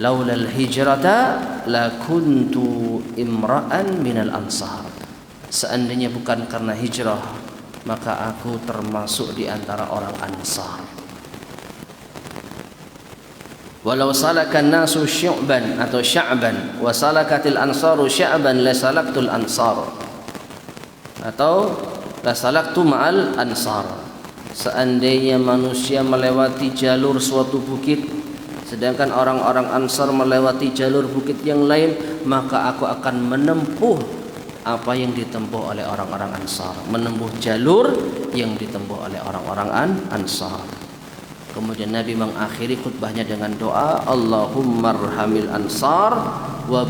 laulal hijrata lakuntu imra'an minal ansar, seandainya bukan karena hijrah maka aku termasuk di antara orang Ansar. Walau salakan nasu syu'ban atau sya'ban wa salakatil ansaru sya'ban la salaktul ansar, atau la salaktu ma'al ansar. Seandainya manusia melewati jalur suatu bukit, sedangkan orang-orang Ansar melewati jalur bukit yang lain, maka aku akan menempuh apa yang ditempuh oleh orang-orang Ansar, menempuh jalur yang ditempuh oleh orang-orang Ansar. Kemudian Nabi mengakhiri khutbahnya dengan doa, Allahumma arhamil ansar wa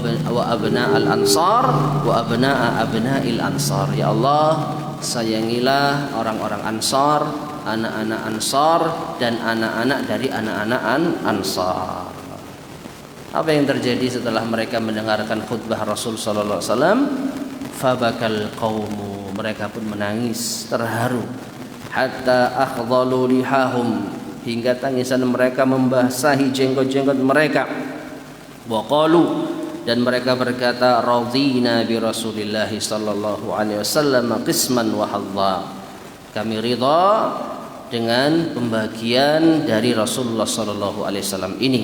abna'al ansar wa abna'a abna'il ansar. Ya Allah, sayangilah orang-orang Ansar, anak-anak Ansar, dan anak-anak dari anak-anak Ansar. Apa yang terjadi setelah mereka mendengarkan khutbah Rasul sallallahu alaihi wasallam? Fabakal qaumu, mereka pun menangis terharu. Hatta akhdhalu lihahum, hingga tangisan mereka membasahi jenggot-jenggot mereka. Wa qalu, dan mereka berkata, radina bi Rasulillah sallallahu alaihi wasallam qisman wa hadza, kami ridha dengan pembagian dari Rasulullah sallallahu alaihi wasallam ini.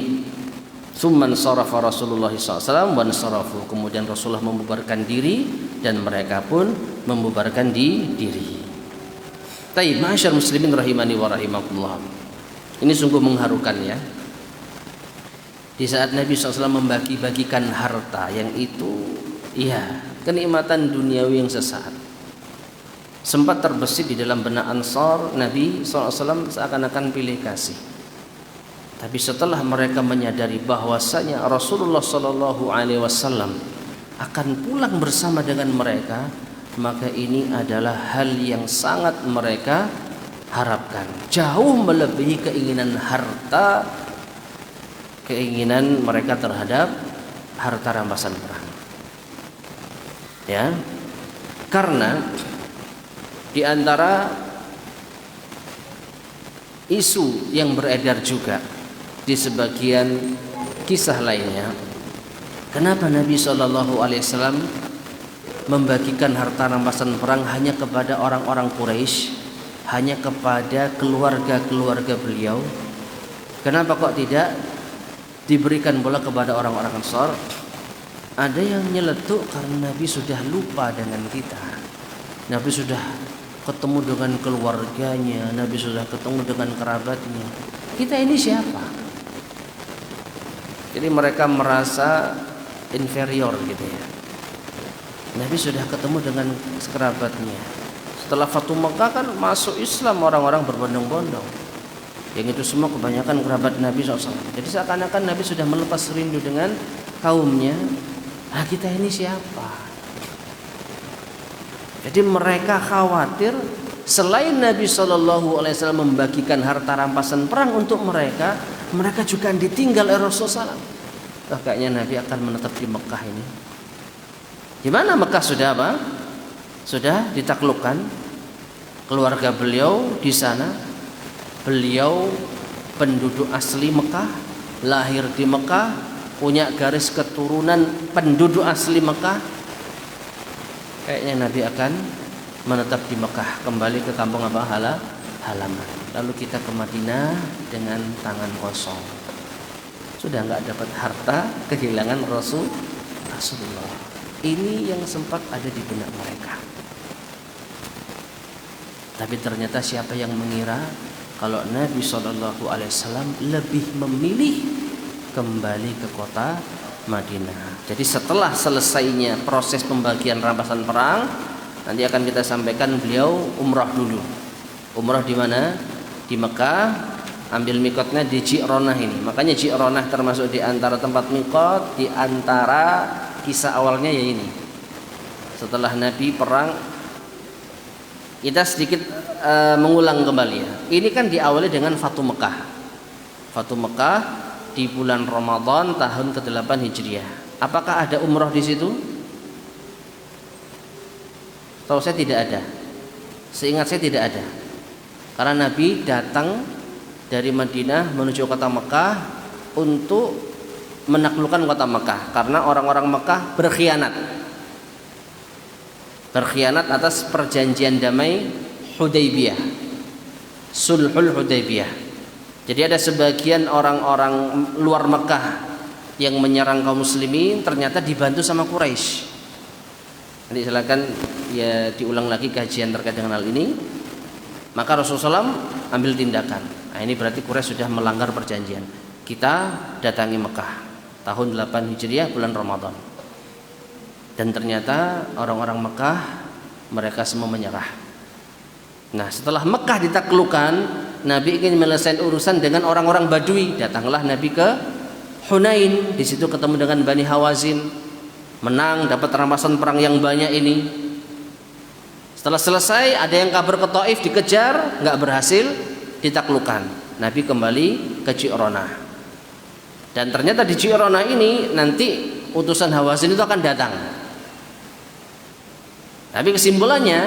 Tsumman sarafa Rasulullah sallallahu alaihi wasallam wa ansarafu, kemudian Rasulullah membubarkan diri dan mereka pun membubarkan diri. Taib, ma'asyar muslimin rahimani wa rahimakumullah. Ini sungguh mengharukan ya. Di saat Nabi SAW membagi-bagikan harta yang itu, ya, kenikmatan duniawi yang sesaat, sempat terbesit di dalam benak Ansar, Nabi SAW seakan-akan pilih kasih. Tapi setelah mereka menyadari bahwasanya Rasulullah SAW akan pulang bersama dengan mereka, maka ini adalah hal yang sangat mereka harapkan, jauh melebihi keinginan harta keinginan mereka terhadap harta rampasan perang. Ya. Karena di antara isu yang beredar juga di sebagian kisah lainnya, kenapa Nabi SAW membagikan harta rampasan perang hanya kepada orang-orang Quraisy, hanya kepada keluarga-keluarga beliau? Kenapa kok tidak diberikan pula kepada orang-orang Ansar? Ada yang nyeletuk karena Nabi sudah lupa dengan kita. Nabi sudah ketemu dengan keluarganya, Nabi sudah ketemu dengan kerabatnya. Kita ini siapa? Jadi mereka merasa inferior gitu ya. Nabi sudah ketemu dengan kerabatnya. Setelah Fatu Mekah kan masuk Islam orang-orang berbondong-bondong. Yang itu semua kebanyakan kerabat Nabi SAW. Jadi seakan-akan Nabi sudah melepas rindu dengan kaumnya. Nah, kita ini siapa? Jadi mereka khawatir selain Nabi SAW membagikan harta rampasan perang untuk mereka, mereka juga ditinggal oleh Rasulullah SAW. Kayaknya Nabi akan menetap di Mekah ini. Di mana Mekah sudah apa? Sudah ditaklukkan. Keluarga beliau di sana. Beliau penduduk asli Mekah, lahir di Mekah, punya garis keturunan penduduk asli Mekah. Kayaknya Nabi akan menetap di Mekah, kembali ke kampung apa? Halaman. Lalu kita ke Madinah dengan tangan kosong. Sudah nggak dapat harta, kehilangan Rasulullah. Ini yang sempat ada di benak mereka. Tapi ternyata siapa yang mengira kalau Nabi SAW lebih memilih kembali ke kota Madinah. Jadi setelah selesainya proses pembagian rampasan perang, nanti akan kita sampaikan beliau umrah dulu. Umrah di mana? Di Mekah. Ambil mikotnya di Ji'ronah ini. Makanya Ji'ronah termasuk di antara tempat mikot, di antara kisah awalnya ya ini. Setelah Nabi perang, kita sedikit mengulang kembali ya. Ini kan diawali dengan Fatu Mekah. Fatu Mekah di bulan Ramadan tahun ke-8 Hijriah. Apakah ada umrah di situ? Tahu saya tidak ada. Seingat saya tidak ada. Karena Nabi datang dari Madinah menuju kota Mekah untuk menaklukkan kota Mekah karena orang-orang Mekah berkhianat. Berkhianat atas perjanjian damai Hudaybiyah. Sulhul Hudaybiyah. Jadi ada sebagian orang-orang luar Mekah yang menyerang kaum muslimin ternyata dibantu sama Quraisy. Nanti silakan ya diulang lagi kajian terkait dengan hal ini. Maka Rasulullah SAW ambil tindakan. Nah, ini berarti Quraisy sudah melanggar perjanjian. Kita datangi Mekah tahun 8 Hijriah bulan Ramadan. Dan ternyata orang-orang Mekah mereka semua menyerah. Nah, setelah Mekah ditaklukkan, Nabi ingin menyelesaikan urusan dengan orang-orang Badui. Datanglah Nabi ke Hunain. Di situ ketemu dengan Bani Hawazin. Menang, dapat rampasan perang yang banyak ini. Setelah selesai, ada yang kabur ke Taif, dikejar, nggak berhasil, ditaklukkan. Nabi kembali ke Ji'ronah. Dan ternyata di Ji'ronah ini nanti utusan Hawazin itu akan datang. Tapi kesimpulannya,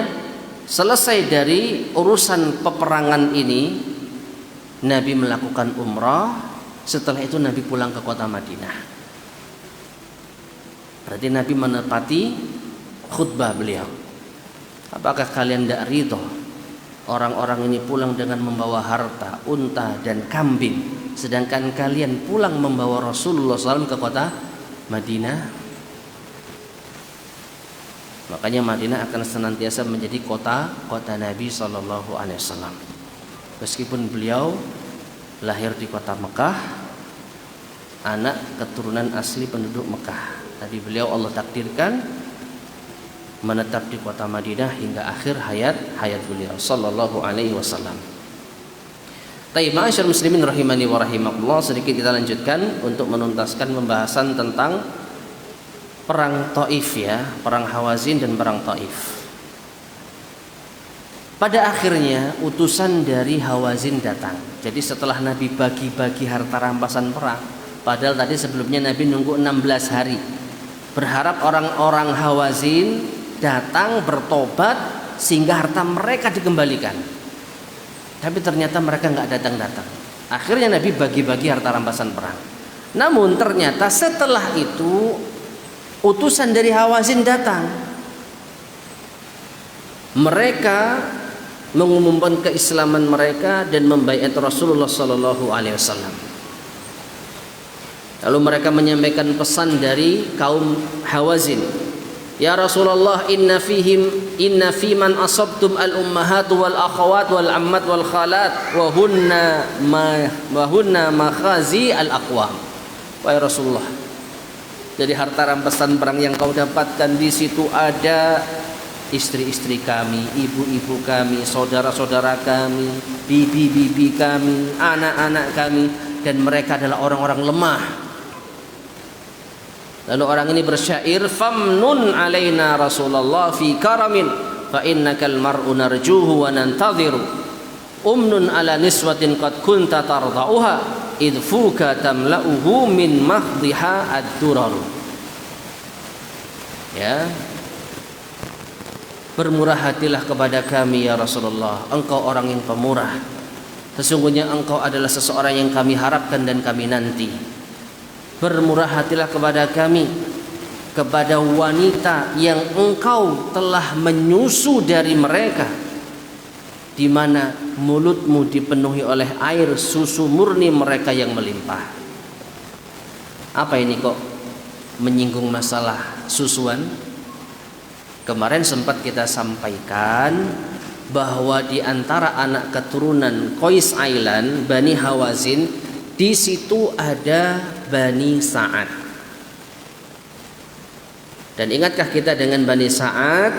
selesai dari urusan peperangan ini, Nabi melakukan umrah. Setelah itu Nabi pulang ke kota Madinah. Berarti Nabi menepati khutbah beliau. Apakah kalian tidak ridho orang-orang ini pulang dengan membawa harta, unta dan kambing, sedangkan kalian pulang membawa Rasulullah SAW ke kota Madinah? Makanya Madinah akan senantiasa menjadi kota Nabi SAW. Meskipun beliau lahir di kota Mekah, anak keturunan asli penduduk Mekah, tapi beliau Allah takdirkan menetap di kota Madinah hingga akhir hayat beliau sallallahu alaihi wasallam. Taib ma'asyar muslimin rahimani wa rahimakumullah, sedikit kita lanjutkan untuk menuntaskan pembahasan tentang perang Taif ya, perang Hawazin dan perang Taif. Pada akhirnya utusan dari Hawazin datang. Jadi setelah Nabi bagi-bagi harta rampasan perang, Padahal tadi sebelumnya Nabi nunggu 16 hari. Berharap orang-orang Hawazin datang bertobat sehingga harta mereka dikembalikan. Tapi ternyata mereka nggak datang-datang. Akhirnya Nabi bagi-bagi harta rampasan perang. Namun ternyata setelah itu utusan dari Hawazin datang. Mereka mengumumkan keislaman mereka dan membaiat Rasulullah sallallahu alaihi wasallam. Lalu mereka menyampaikan pesan dari kaum Hawazin. Ya Rasulullah, inna fi man asabtum al ummahat wal akhawat wal ammat wal khalat wa hunna makhazi al aqwam. Wahai Rasulullah, jadi harta rampasan perang yang kau dapatkan di situ ada istri-istri kami, ibu-ibu kami, saudara-saudara kami, bibi-bibi kami, anak-anak kami, dan mereka adalah orang-orang lemah. Lalu orang ini bersyair, famnun alaina Rasulullah fi karamin fa innakal mar'u narjuhu wa nantadhiru umnun ala niswatin qad kunta tardauha idfuka tamla'uhu min mahdhiha ad-durar. Ya, bermurah hatilah kepada kami ya Rasulullah, engkau orang yang pemurah. Sesungguhnya engkau adalah seseorang yang kami harapkan dan kami nanti. Bermurah hatilah kepada kami, kepada wanita yang engkau telah menyusu dari mereka, di mana mulutmu dipenuhi oleh air susu murni mereka yang melimpah. Apa ini kok menyinggung masalah susuan? Kemarin sempat kita sampaikan bahwa di antara anak keturunan Qais Ailan, Bani Hawazin, di situ ada Bani Sa'ad. Dan ingatkah kita dengan Bani Sa'ad?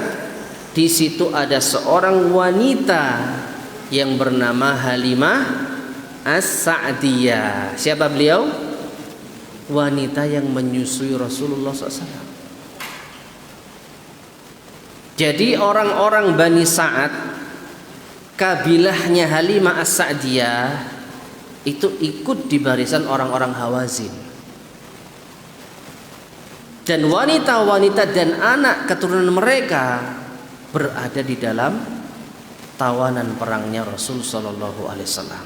Di situ ada seorang wanita yang bernama Halimah As-Sa'diyah. Siapa beliau? Wanita yang menyusui Rasulullah SAW. Jadi orang-orang Bani Sa'ad, kabilahnya Halimah As-Sa'diyah, itu ikut di barisan orang-orang Hawazin. Dan wanita-wanita dan anak keturunan mereka berada di dalam tawanan perangnya Rasul sallallahu alaihi wasallam.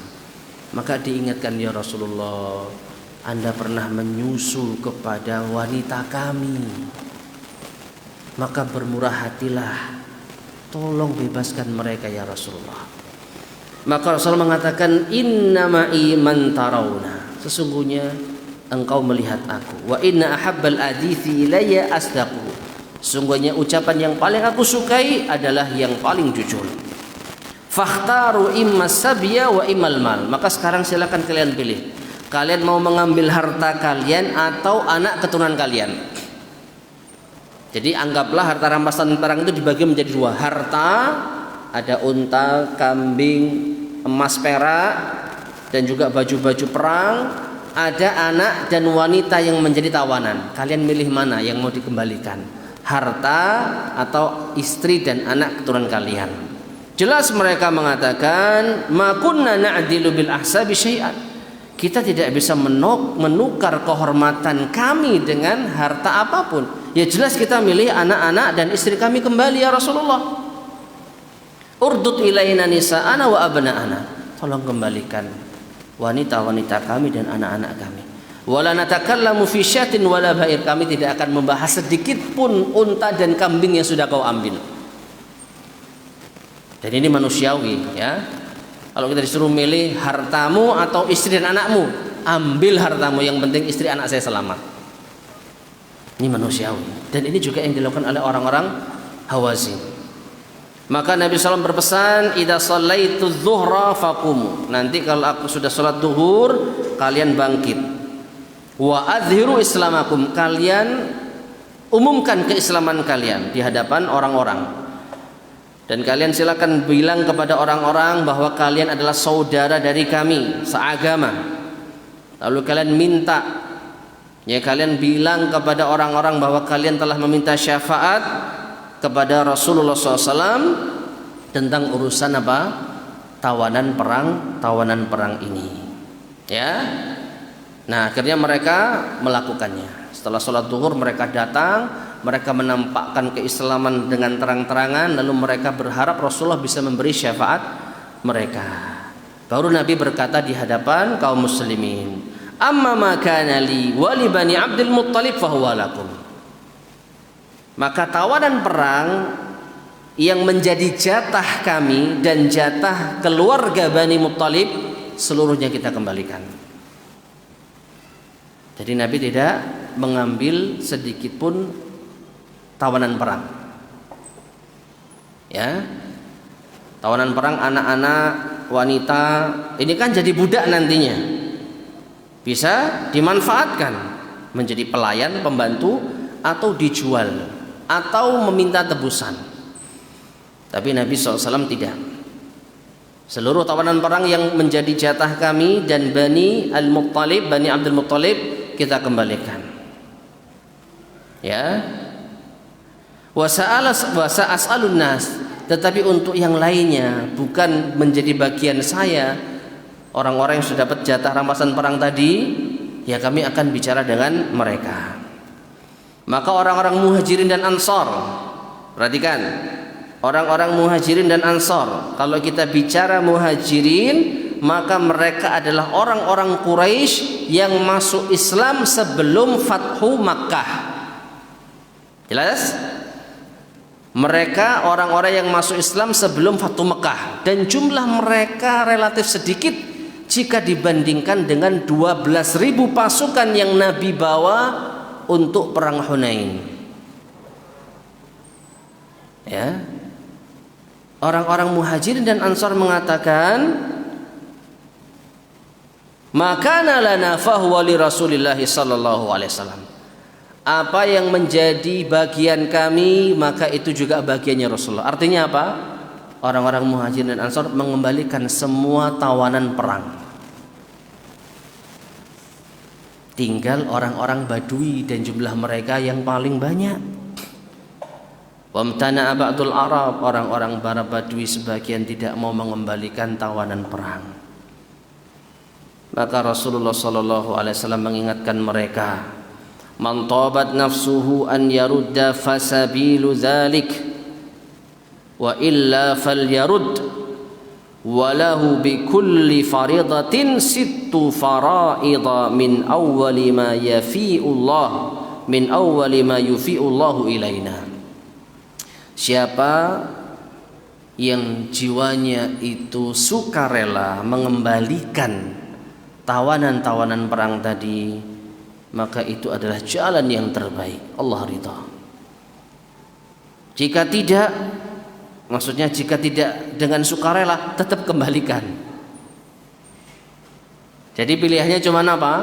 Maka diingatkan, ya Rasulullah, Anda pernah menyusul kepada wanita kami, maka bermurah hatilah, tolong bebaskan mereka ya Rasulullah. Maka Rasul mengatakan, inna ma'i man tarawna, sesungguhnya engkau melihat aku, wa inna ahabbal hadithi ilayya asdaqu, sesungguhnya ucapan yang paling aku sukai adalah yang paling jujur. Fakhtaru imma sabya wa immal mal, maka sekarang silakan kalian pilih, kalian mau mengambil harta kalian atau anak keturunan kalian. Jadi anggaplah harta rampasan perang itu dibagi menjadi dua. Harta, ada unta, kambing, emas, perak, dan juga baju-baju perang. Ada anak dan wanita yang menjadi tawanan. Kalian milih mana yang mau dikembalikan? Harta atau istri dan anak keturunan kalian? Jelas mereka mengatakan, ma kunna na'dilu bil ahsabi syai'an. Kita tidak bisa menukar kehormatan kami dengan harta apapun. Ya jelas kita milih anak-anak dan istri kami kembali ya Rasulullah. Urdud ilaina nisa'ana wa abna'ana, tolong kembalikan wanita-wanita kami dan anak-anak kami. Wala natakallamu fi syatin wala ba'ir, kami tidak akan membahas sedikit pun unta dan kambing yang sudah kau ambil. Dan ini manusiawi ya. Kalau kita disuruh milih hartamu atau istri dan anakmu, ambil hartamu, yang penting istri anak saya selamat. Ini manusiawi. Dan ini juga yang dilakukan oleh orang-orang Hawazin. Maka Nabi SAW berpesan, idza shallaitu dzuhra faqumu, nanti kalau aku sudah sholat duhur, kalian bangkit. Wa adhiru islamakum, kalian umumkan keislaman kalian di hadapan orang-orang. Dan kalian silakan bilang kepada orang-orang bahwa kalian adalah saudara dari kami, seagama. Lalu kalian minta, ya kalian bilang kepada orang-orang bahwa kalian telah meminta syafaat kepada Rasulullah SAW tentang urusan apa? Tawanan perang ini. Ya. Nah, akhirnya mereka melakukannya. Setelah sholat zuhur mereka datang, mereka menampakkan keislaman dengan terang-terangan, lalu mereka berharap Rasulullah bisa memberi syafaat mereka. Baru Nabi berkata di hadapan kaum muslimin, "Amma ma kana li wa li bani Abdul Muttalib fa huwa lakum." Maka tawanan perang yang menjadi jatah kami dan jatah keluarga Bani Muttalib seluruhnya kita kembalikan. Jadi Nabi tidak mengambil sedikit pun tawanan perang. Ya. Tawanan perang anak-anak, wanita, ini kan jadi budak nantinya. Bisa dimanfaatkan menjadi pelayan, pembantu, atau dijual, atau meminta tebusan. Tapi Nabi SAW tidak. Seluruh tawanan perang yang menjadi jatah kami dan Bani Al-Muttalib, Bani Abdul Muttalib, kita kembalikan. Ya. Wa sa'as'alun nas, tetapi untuk yang lainnya bukan menjadi bagian saya, orang-orang yang sudah dapat jatah rampasan perang tadi, ya kami akan bicara dengan mereka. Maka orang-orang Muhajirin dan Ansor, perhatikan, orang-orang Muhajirin dan Ansor, kalau kita bicara Muhajirin, maka mereka adalah orang-orang Quraisy yang masuk Islam sebelum Fathu Makkah. Jelas? Mereka orang-orang yang masuk Islam sebelum Fathu Makkah, dan jumlah mereka relatif sedikit jika dibandingkan dengan 12.000 pasukan yang Nabi bawa untuk perang Hunain. Ya. Orang-orang Muhajirin dan Ansar mengatakan, "Maka lana fahuwa li Rasulillah sallallahu alaihi wasallam." Apa yang menjadi bagian kami, maka itu juga bagiannya Rasulullah. Artinya apa? Orang-orang Muhajirin dan Ansar mengembalikan semua tawanan perang. Tinggal orang-orang Badui dan jumlah mereka yang paling banyak. Wamtana ba'dul Arab, orang-orang para Badui sebagian tidak mau mengembalikan tawanan perang. Maka Rasulullah sallallahu alaihi wasallam mengingatkan mereka, "Man tabat nafsuhu an yarudda fasabilu dzalik wa illa falyarud walahu bi kulli faridatin sittu faraida min awwali ma yafi'ullah min awwali ma yufi'ullahu ilaina." Siapa yang jiwanya itu sukarela mengembalikan tawanan-tawanan perang tadi, maka itu adalah jalan yang terbaik, Allah ridha. Jika tidak, maksudnya jika tidak dengan sukarela, tetap kembalikan. Jadi pilihannya cuma apa?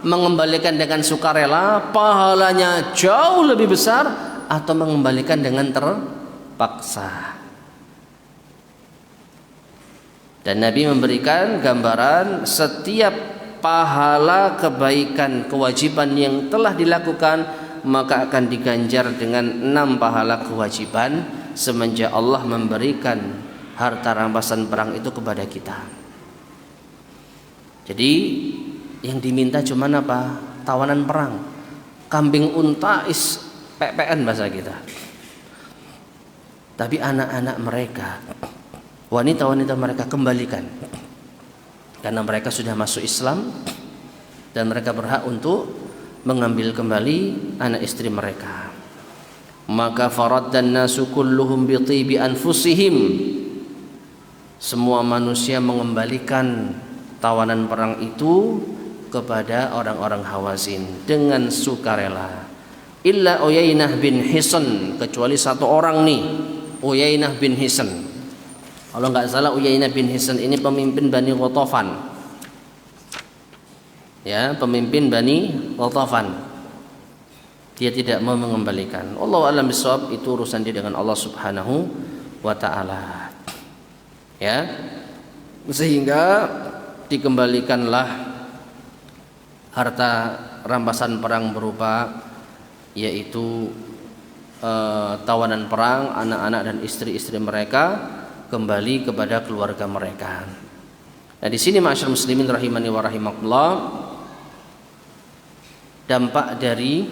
Mengembalikan dengan sukarela, pahalanya jauh lebih besar, atau mengembalikan dengan terpaksa. Dan Nabi memberikan gambaran setiap pahala kebaikan kewajiban yang telah dilakukan, maka akan diganjar dengan 6 pahala kewajiban semenjak Allah memberikan harta rampasan perang itu kepada kita. Jadi yang diminta cuma apa? Tawanan perang, kambing unta PPN bahasa kita. Tapi anak-anak mereka, wanita-wanita mereka kembalikan, karena mereka sudah masuk Islam dan mereka berhak untuk mengambil kembali anak istri mereka. Maka faraddan nasu kulluhum bi tibi anfusihim, semua manusia mengembalikan tawanan perang itu kepada orang-orang Hawazin dengan sukarela. Illa Uyainah bin Hisn, kecuali satu orang nih, Uyainah bin Hisn. Kalau nggak salah Uyainah bin Hisn ini pemimpin Bani Ghatafan. Ya, pemimpin Bani Ghatafan. Dia tidak mau mengembalikan. Wallahu a'lam bishawab, itu urusan dia dengan Allah Subhanahu wa taala. Ya. Sehingga dikembalikanlah harta rampasan perang berupa yaitu tawanan perang, anak-anak dan istri-istri mereka kembali kepada keluarga mereka. Nah, di sini ma'asyiral muslimin rahimani wa rahimakumullah, dampak dari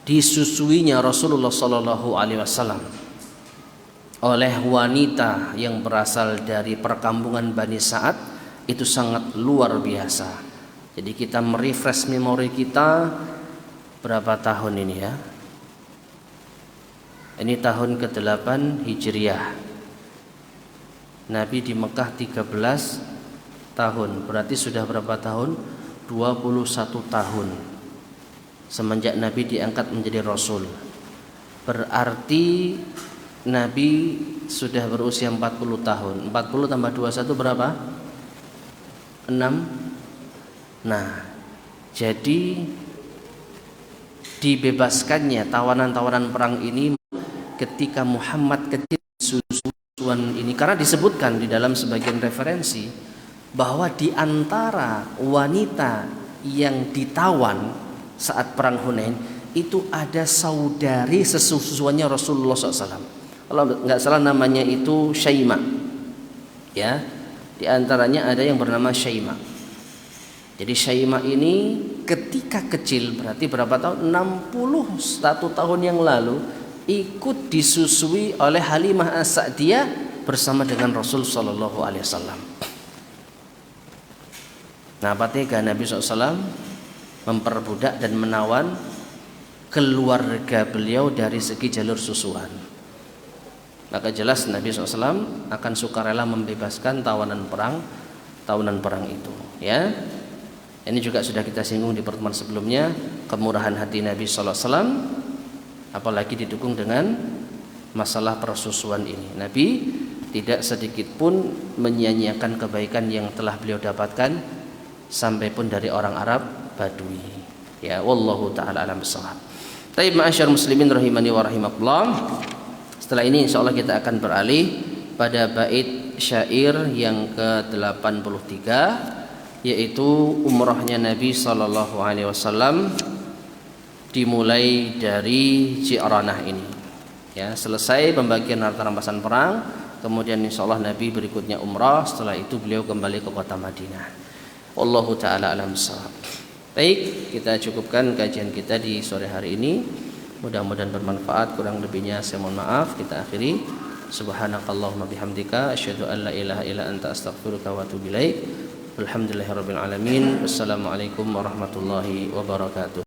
disusuinya Rasulullah sallallahu alaihi wasallam oleh wanita yang berasal dari perkampungan Bani Sa'ad itu sangat luar biasa. Jadi kita merefresh memori kita berapa tahun ini ya? Ini tahun ke-8 Hijriah. Nabi di Mekah 13 tahun. Berarti sudah berapa tahun? 21 tahun semenjak Nabi diangkat menjadi Rasul. Berarti Nabi sudah berusia 40 tahun. 40 tambah 21 berapa? 6. Nah, jadi dibebaskannya tawanan-tawanan perang ini ketika Muhammad kecil susuan ini, karena disebutkan di dalam sebagian referensi bahwa di antara wanita yang ditawan saat perang Hunain itu ada saudari sesusuannya Rasulullah SAW. Kalau nggak salah namanya itu Syaimah. Ya, di antaranya ada yang bernama Syaimah. Jadi Syaimah ini ketika kecil, berarti berapa tahun? 61 tahun yang lalu ikut disusui oleh Halimah As-Sa'diyah bersama dengan Rasul sallallahu alaihi wasallam. Nah, apa tega Nabi SAW memperbudak dan menawan keluarga beliau dari segi jalur susuan. Maka jelas Nabi SAW akan sukarela membebaskan tawanan perang itu. Ya, ini juga sudah kita singgung di pertemuan sebelumnya, kemurahan hati Nabi SAW, apalagi didukung dengan masalah persusuan ini. Nabi tidak sedikit pun menyia-nyiakan kebaikan yang telah beliau dapatkan, sampai pun dari orang Arab Badui. Ya, wallahu taala alam bissawab. Baik, ma'asyar muslimin rahimani wa rahimakumullah. Setelah ini insyaallah kita akan beralih pada bait syair yang ke-83, yaitu umrahnya Nabi sallallahu alaihi wasallam dimulai dari Ji'ranah ini. Ya, selesai pembagian harta rampasan perang, kemudian insyaallah Nabi berikutnya umrah, setelah itu beliau kembali ke kota Madinah. Wallahu taala alam bissawab. Baik, kita cukupkan kajian kita di sore hari ini. Mudah-mudahan bermanfaat. Kurang lebihnya saya mohon maaf. Kita akhiri. Subhanakallahumma bihamdika asyhadu an la ilaha illa anta astaghfiruka wa atubu ilaik. Walhamdulillahirabbil alamin. Wassalamualaikum warahmatullahi wabarakatuh.